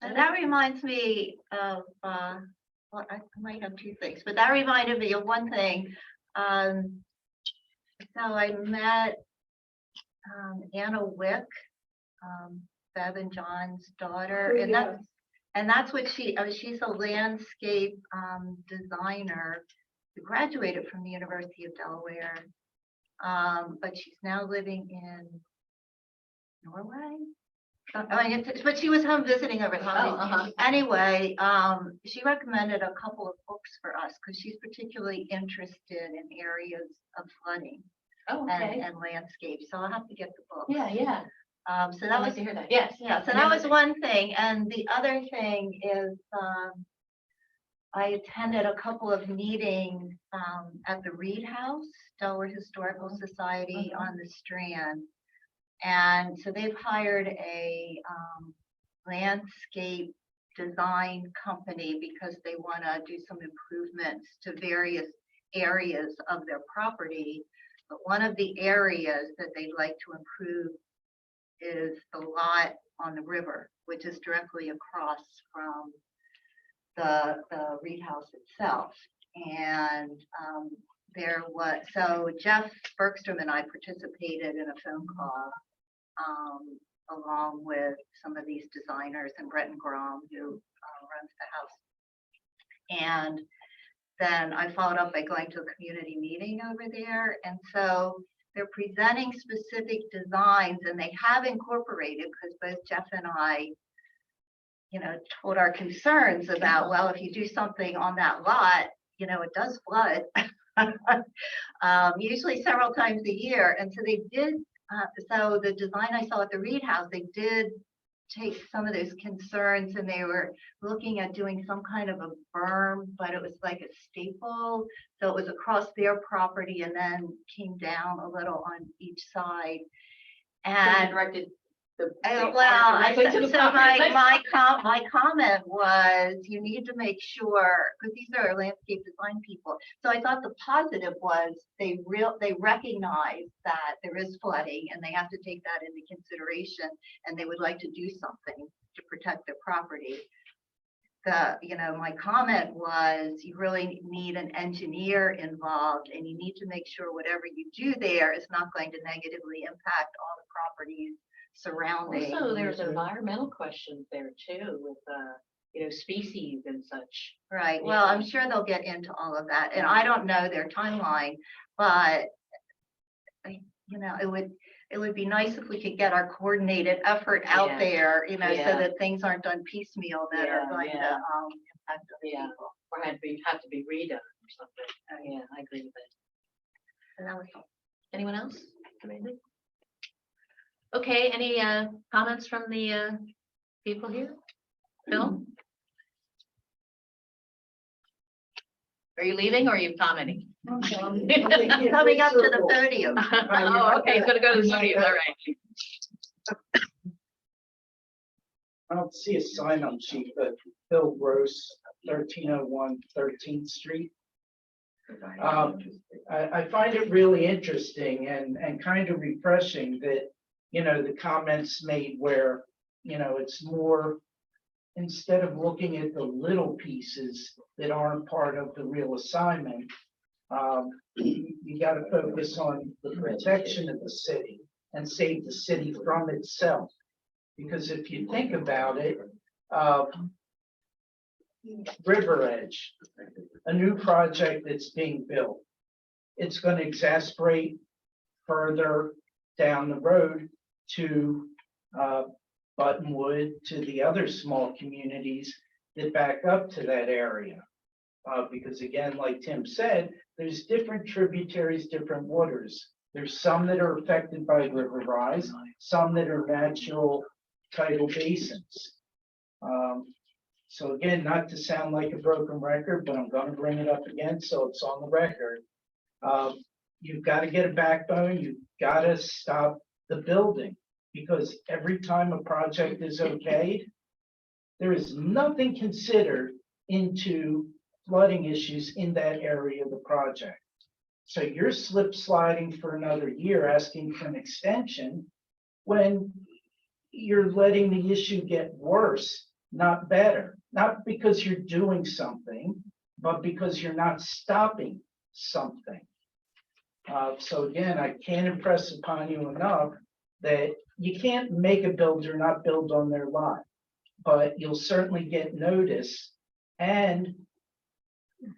And that reminds me of, well, I might have two things, but that reminded me of one thing. So I met Anna Wick, Bev and John's daughter, and that's what she's a landscape designer who graduated from the University of Delaware. But she's now living in Norway. But she was home visiting over the holidays. Anyway, she recommended a couple of books for us because she's particularly interested in areas of flooding Oh, and landscape. So I'll have to get the book. Yeah. So I'd that like was, to hear that. Yes. yeah, so And that the was other- one thing. And the other thing is, I attended a couple of meetings, at the Reed House, Delaware Historical Society on the Strand. And so they've hired a, landscape design company because they want to do some improvements to various areas of their property. But one of the areas that they'd like to improve is the lot on the river, which is directly across from the Reed House itself. And there was, so Jeff Bergstrom and I participated in a phone call along with some of these designers and Breton Grom, who runs the house. And then I followed up by going to a community meeting over there. And so they're presenting specific designs, and they have incorporated, because both Jeff and I, told our concerns about, well, if you do something on that lot, it does flood. Usually several times a year. And so they did, so the design I saw at the Reed House, they did take some of those concerns, and they were looking at doing some kind of a berm, but it was like a staple. So it was across their property and then came down a little on each side. So you And directed the. well, directly to the so property. my comment was, you need to make sure, because these are landscape design people. So I thought the positive was they recognize that there is flooding and they have to take that into consideration, and they would like to do something to protect their property. My comment was, you really need an engineer involved, and you need to make sure whatever you do there is not going to negatively impact all the properties surrounding. Also, there's environmental questions there too, with, species and such. Right, well, I'm sure they'll get into all of that, and I don't know their timeline, but it would be nice if we could get our coordinated effort out Yeah. there, so Yeah. that things aren't done piecemeal that Yeah, are going to yeah. impact other Yeah. people. Or have to be redone or something. Yeah, I agree with that. And that was all. Anyone else? Have anything? Okay, any comments from the people here? Phil? Are you leaving or are you commenting? Coming up to the podium. Oh, okay, he's gonna go to the podium, all right. I don't see a sign on sheet, but Phil Gross, 1301 13th Street. I find it really interesting and kind of refreshing that, the comments made where, it's more, instead of looking at the little pieces that aren't part of the real assignment, you got to focus on the protection of the city and save the city from itself. Because if you think about it, River Edge, a new project that's being built, it's going to exasperate further down the road to Buttonwood, to the other small communities that back up to that area. Because again, like Tim said, there's different tributaries, different waters. There's some that are affected by river rise, some that are natural tidal basins. So again, not to sound like a broken record, but I'm going to bring it up again so it's on the record. You've got to get a backbone. You've got to stop the building, because every time a project is okayed, there is nothing considered into flooding issues in that area of the project. So you're slip sliding for another year, asking for an extension when you're letting the issue get worse, not better. Not because you're doing something, but because you're not stopping something. So again, I can't impress upon you enough that you can't make a builder not build on their lot, but you'll certainly get notice and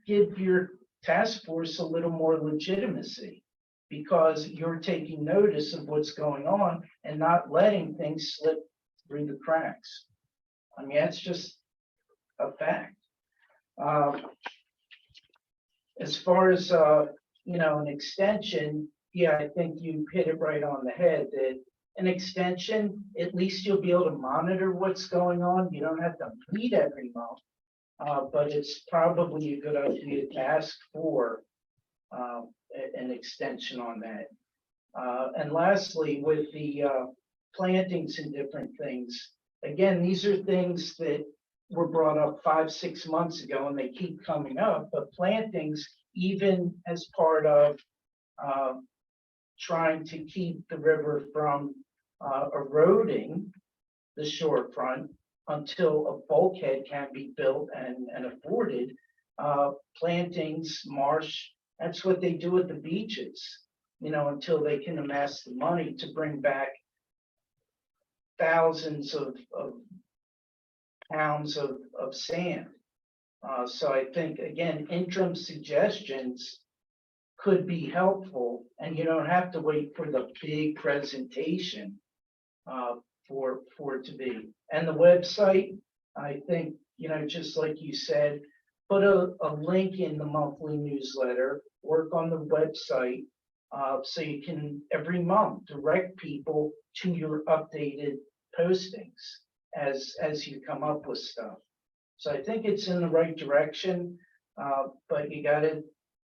give your task force a little more legitimacy, because you're taking notice of what's going on and not letting things slip through the cracks. I mean, that's just a fact. As far as, an extension, yeah, I think you hit it right on the head that an extension, at least you'll be able to monitor what's going on. You don't have to meet every month. But it's probably a good idea to ask for an extension on that. And lastly, with the plantings and different things, again, these are things that were brought up 5-6 months ago and they keep coming up, but plantings, even as part of trying to keep the river from eroding the shorefront until a bulkhead can be built and afforded, plantings, marsh, that's what they do at the beaches, you know, until they can amass the money to bring back thousands of pounds of sand. So I think, again, interim suggestions could be helpful, and you don't have to wait for the big presentation for it to be. And the website, I think, you know, just like you said, put a link in the monthly newsletter, work on the website, so you can every month direct people to your updated postings as you come up with stuff. So I think it's in the right direction, but you gotta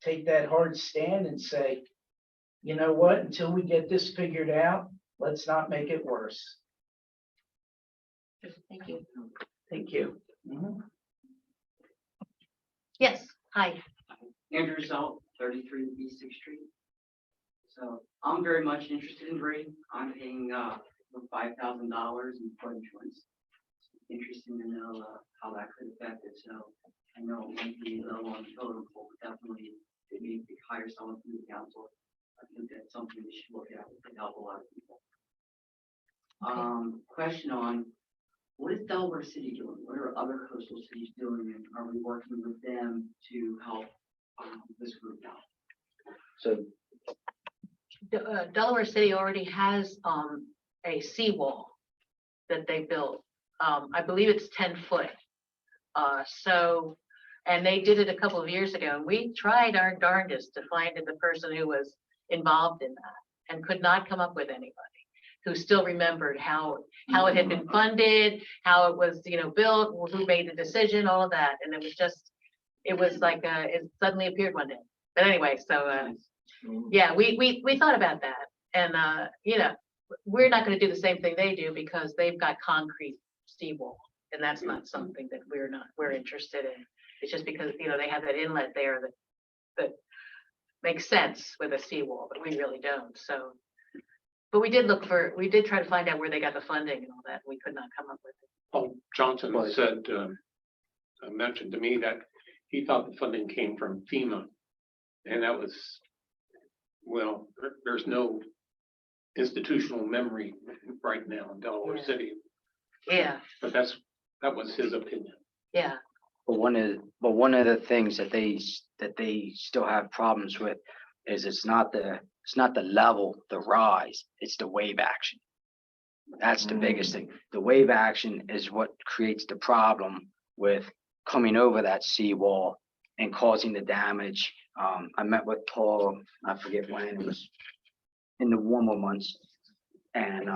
take that hard stand and say, you know what, until we get this figured out, let's not make it worse. Thank you. Thank you. Yes, hi. Andrew Zelt, 33 East 6th Street. So I'm very much interested in grading. I'm paying $5,000 in flood insurance. Interesting to know how that could affect it. So I know it might be low on the totem pole, but definitely it needs to hire someone from the council. I think that's something we should look at. It could help a lot of people. Question on, what is Delaware City doing? What are other coastal cities doing? And are we working with them to help this group out? So Delaware City already has a seawall that they built. I believe it's 10 foot. So, and they did it a couple of years ago. And we tried our darndest to find the person who was involved in that and could not come up with anybody who still remembered how it had been funded, how it was, you know, built, who made the decision, all of that. And it was just, it was like, it suddenly appeared one day. But anyway, so, yeah, we thought about that. And, you know, we're not going to do the same thing they do because they've got concrete seawall. And that's not something that we're interested in. It's just because, you know, they have that inlet there that makes sense with a seawall, but we really don't. So, but we did try to find out where they got the funding and all that. We could not come up with it. Paul Johnson said, mentioned to me that he thought the funding came from FEMA. And that was, well, there's no institutional memory right now in Delaware Yeah. City, Yeah, but that was his opinion. yeah. But one of the things that they still have problems with is it's not the level, the rise, it's the wave action. That's the biggest thing. The wave action is what creates the problem with coming over that seawall and causing the damage. I met with Paul, I forget when, it was in the warmer months. And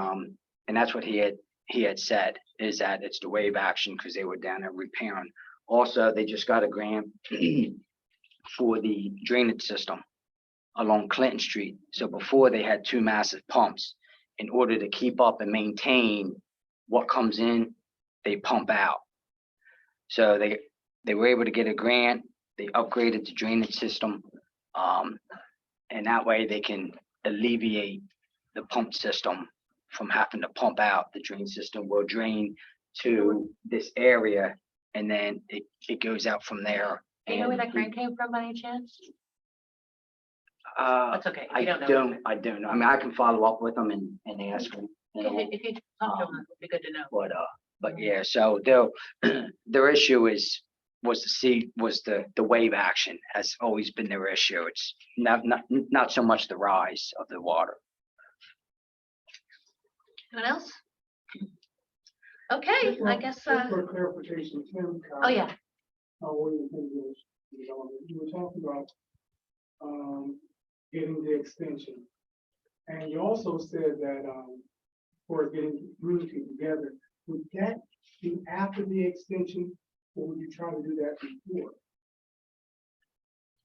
that's what he had said, is that it's the wave action because they were down there repairing. Also, they just got a grant for the drainage system along Clinton Street. So before they had 2 massive pumps. In order to keep up and maintain what comes in, they pump out. So they were able to get a grant, they upgraded the drainage system. And that way they can alleviate the pump system from having to pump out. The drain system will drain to this area and then it goes out from there. Do you know where And that grant came from by any chance? Uh, That's okay. I You don't know. I don't know. I mean, I can follow up with them and ask them. You know, If you talk to them, it'd be good to know. but yeah, so their issue was the wave action has always been their issue. It's not so much the rise of the water. Anyone else? Okay, I guess, Just for clarification, Tim. oh yeah, What do you think is development? You were talking about, getting the extension. And you also said that, for getting the community together, would that be after the extension, or would you try to do that before?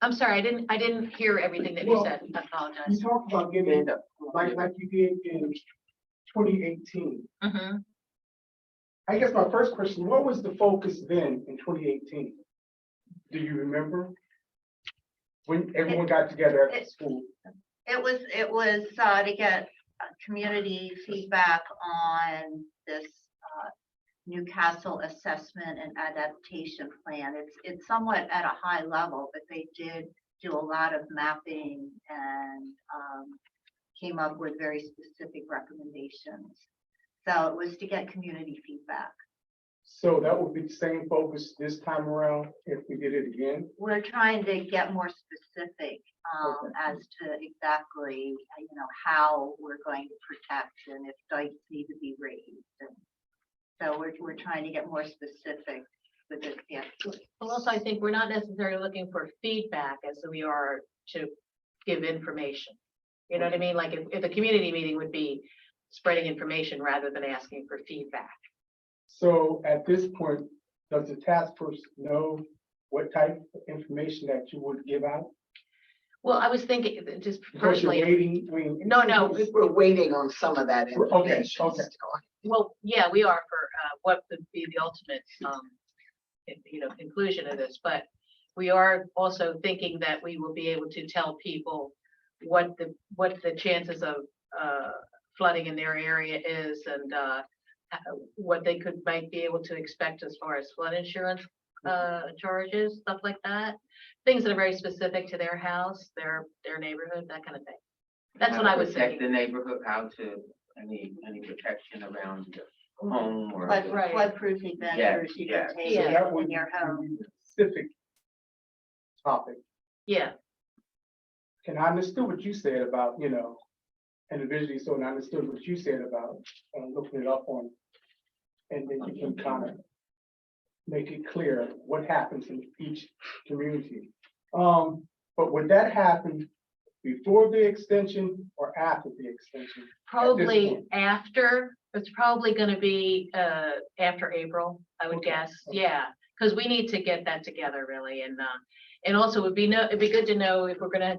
I'm sorry, I didn't hear everything that you Well, said. I You apologize. talked about getting, like you did in 2018. Mhm. I guess my first question, what was the focus then in 2018? Do you remember? When everyone got together at the school? It was to get community feedback on this Newcastle assessment and adaptation plan. It's somewhat at a high level, but they did do a lot of mapping and came up with very specific recommendations. So it was to get community feedback. So that would be the same focus this time around if we did it again? We're trying to get more specific as to exactly, how we're going to protect and if dikes need to be raised. And so we're trying to get more specific with this. Yeah. Well, also, I think we're not necessarily looking for feedback as we are to give information. You know what I mean? Like if the community meeting would be spreading information rather than asking for feedback. So at this point, does the task force know what type of information that you would give out? Well, I was thinking, just Because you're personally, waiting, I mean. no, We're waiting on some of that Okay, information. okay. still. well, yeah, we are for what would be the ultimate, conclusion of this, but we are also thinking that we will be able to tell people what the chances of flooding in their area is and what they might be able to expect as far as flood insurance charges, stuff like that. Things that are very specific to their house, their neighborhood, that kind of thing. That's what I was Protect the thinking. neighborhood, how to, any protection around the home or. Floodproofing measures you yeah. can take So that would in your home. be a specific topic. Yeah, And I understood what you said about, individually, so and I understood what you said about looking it up on. And then you can kind of make it clear what happens in each community. But would that happen before the extension or after the extension? probably point. after, it's probably gonna be after April, I would Okay, guess. okay. Yeah, because we need to get that together really, and also it'd be good to know if we're gonna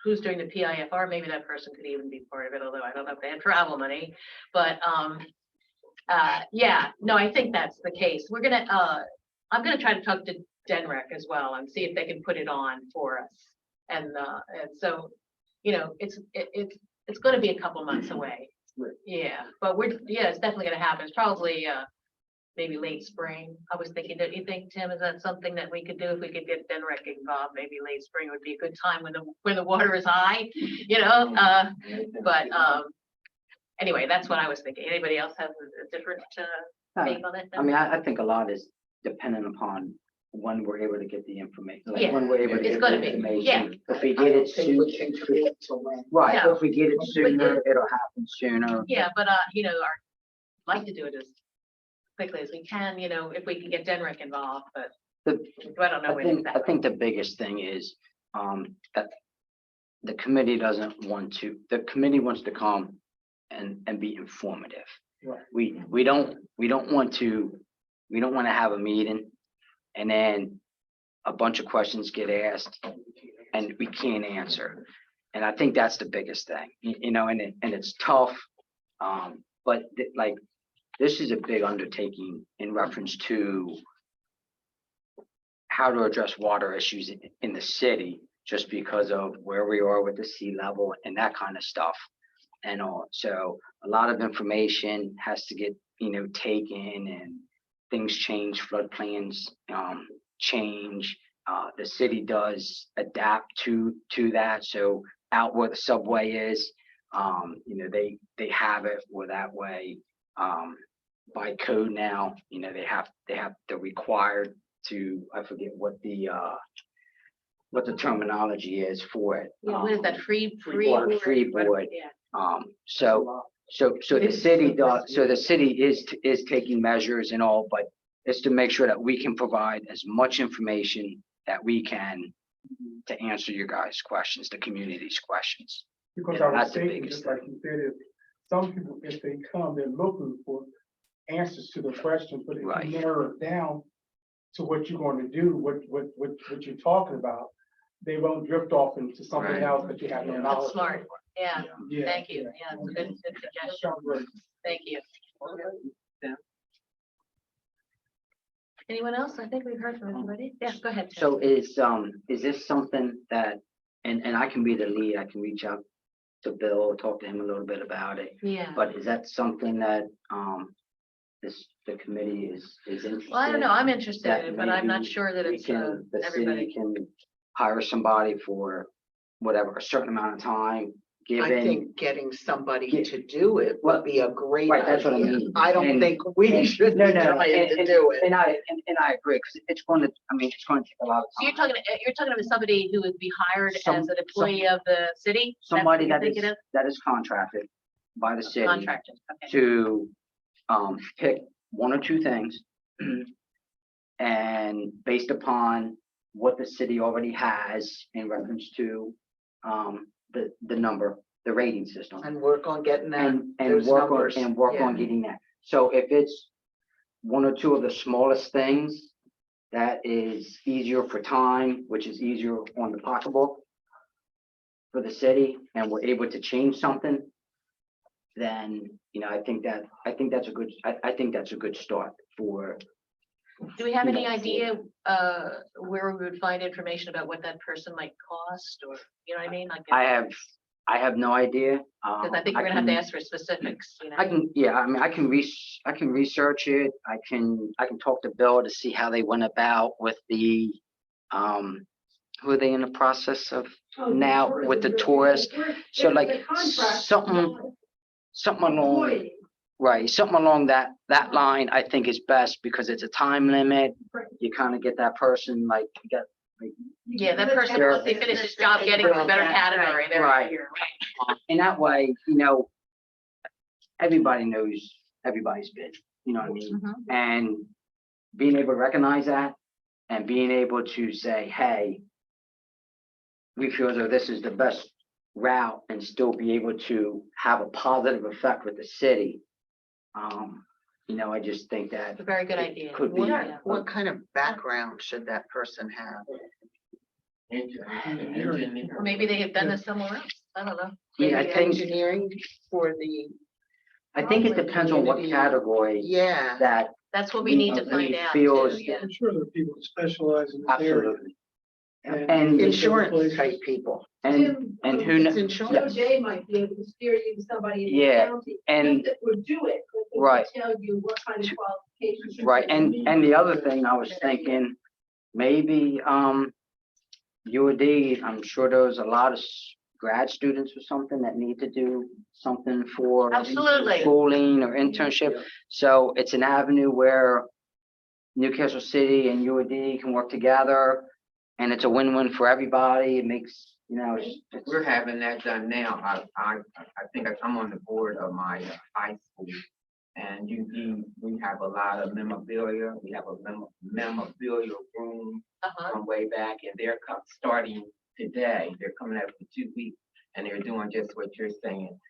who's doing the PIFR, maybe that person could even be part of it, although I don't know if they have travel money, but yeah, no, I think that's the case. We're gonna I'm gonna try to talk to Denrec as well and see if they can put it on for us. And so, it's gonna be a couple months away. Right. Yeah, but it's definitely gonna happen. It's probably maybe late spring. I was thinking, don't you think, Tim, is that something that we could do if we could get Denrec involved? Maybe late spring would be a good time when the water is high, but anyway, that's what I was thinking. Anybody else have a different take on it? I mean, I think a lot is dependent upon when we're able to get the information, like Yeah, when we're able to it's get gonna the be, information. If we I get don't it think soon, we can commit to when. right, No. if we get it sooner, it'll happen sooner. Yeah, but like to do it as quickly as we can, if we can get Denrec involved, but I don't know when I exactly. think the biggest thing is, that the committee the committee wants to come and be informative. Right. We don't want to have a meeting and then a bunch of questions get asked and we can't answer. And I think that's the biggest thing, and it's tough. But this is a big undertaking in reference to how to address water issues in the city, just because of where we are with the sea level and that kind of stuff. And all, so a lot of information has to get, taken, and things change, flood plans, change. The city does adapt to that. So out where the subway is, they have it where that way, by code now, they're required to, I forget what the terminology is for it. Yeah, what is that, free Freeboard, board? freeboard. Yeah, So the city does, so the city is taking measures and all, but it's to make sure that we can provide as much information that we can to answer your guys' questions, the community's questions. Because Yeah, I was that's the thinking, biggest just like you said, if some people, if they come, they're looking for answers to the questions, but if Right. you narrow it down to what you're going to do, what you're talking about, they won't drift off into something Right. else that you have no Yeah. knowledge. That's smart. Yeah, Yeah. thank you. Yeah, it's a good suggestion. Thank you. Anyone else? I think we've heard from everybody. Yeah, go ahead. Tim. So is this something that, and I can be the lead, I can reach out to Bill, talk to him a little bit about it. Yeah. But is that something that, the committee is interested? Well, I don't know. I'm interested that in it, but I'm not maybe sure that we it's can, the everybody. city can hire somebody for whatever, a certain amount of time, I given. think getting somebody Gi- to do it Well, would be a great right, that's what I idea. mean. I don't And- think we should be No, no, trying to and- do it. And I agree, because it's going to, I mean, it's going to take a lot of So time. you're talking about somebody who would be hired as Some- an employee of the city? That's what Somebody you're that is, thinking of? that is contracted by the city Contracted, okay. to, pick one or two things. And based upon what the city already has in reference to, the number, the rating system. And work on getting that, And those work on, numbers. and work on Yeah. getting that. So if it's one or two of the smallest things, that is easier for time, which is easier on the pocketbook for the city, and we're able to change something, then, I think that's a good, I think that's a good start for. Do we have any Yeah. idea, where we would find information about what that person might cost, or, you know what I mean? Like, I have no idea. because I think we're gonna have to can- ask for specifics, you know? I can, yeah, I mean, I can research it. I can talk to Bill to see how they went about with the, who are they in the process of Oh, the now tourism with the bureau. tourists? So It's like a contract, something along, employee. right, something along that line, I think is best because it's a time limit. Right. You kind of get that person, like, you get, Yeah, that person, Sure. once they finish his job, getting a better category, they're Right. here. in that way, everybody knows everybody's bid, you know what I mean? Mhm. And being able to recognize that and being able to say, hey, we feel as though this is the best route and still be able to have a positive effect with the city. I just think that It's a very good idea. could be. Yeah. What kind of background should that person have? Or maybe they have done this somewhere else. I don't know. Yeah, I Maybe think, engineering for the, I think it depends on what category yeah. that. That's what we need to find we out feel too, is- yeah. I'm sure there are people who specialize in this area. Absolutely. And Insurance type people. And who, It's kn- Joe insurance. Jay might be able to steer you to somebody in the Yeah, county. and- That would do it. but they Right. would Tell you what kind of qualifications. you right, need. and the other thing I was thinking, maybe, UAD, I'm sure there's a lot of grad students or something that need to do something for Absolutely. schooling or internship. So it's an avenue where Newcastle City and UAD can work together, and it's a win-win for everybody. It makes, it's- We're having that done now. I think I'm on the board of my high school. And we have a lot of memorabilia. We have a memorabilia room Uh-huh. from way back, and they're starting today. They're coming out for 2 weeks, and they're doing just what you're saying.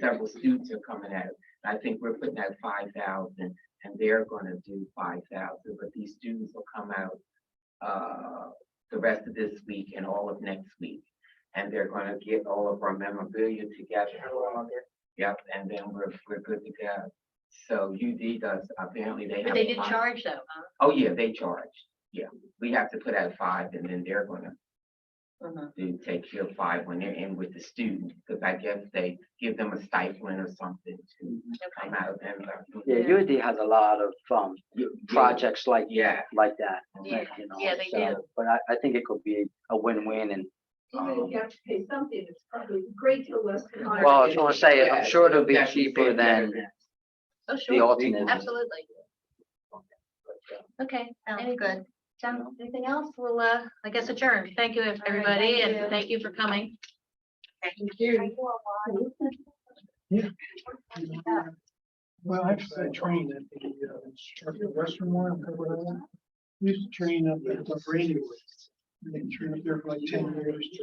Several students are coming out. I think we're putting out 5,000, and they're gonna do 5,000, but these students will come out the rest of this week and all of next week. And they're gonna get all of our memorabilia together. Yep, and then we're good to go. So UD does, apparently they have. But they did a lot- charge though, huh? Oh, yeah, they charge. Yeah, we have to put out 5, and then they're gonna Mhm. do take care of 5 when they're in with the student, because I guess they give them a stipend or something to come out and. yeah, UAD has a lot of, projects like Yeah. that. Yeah, yeah, they so, do. But I think it could be a win-win and, Even if you have to pay something, it's probably a great deal less than. well, I was gonna say, I'm sure it'll be That's cheaper than Oh, the sure. alternate. Absolutely. Okay, Sounds good. John, anything else? We'll, I guess adjourn. Thank you, everybody, thank and you. thank you for coming. Well, actually, I trained at the Western one. We used to train up at the radio. I trained up there for like 10 years.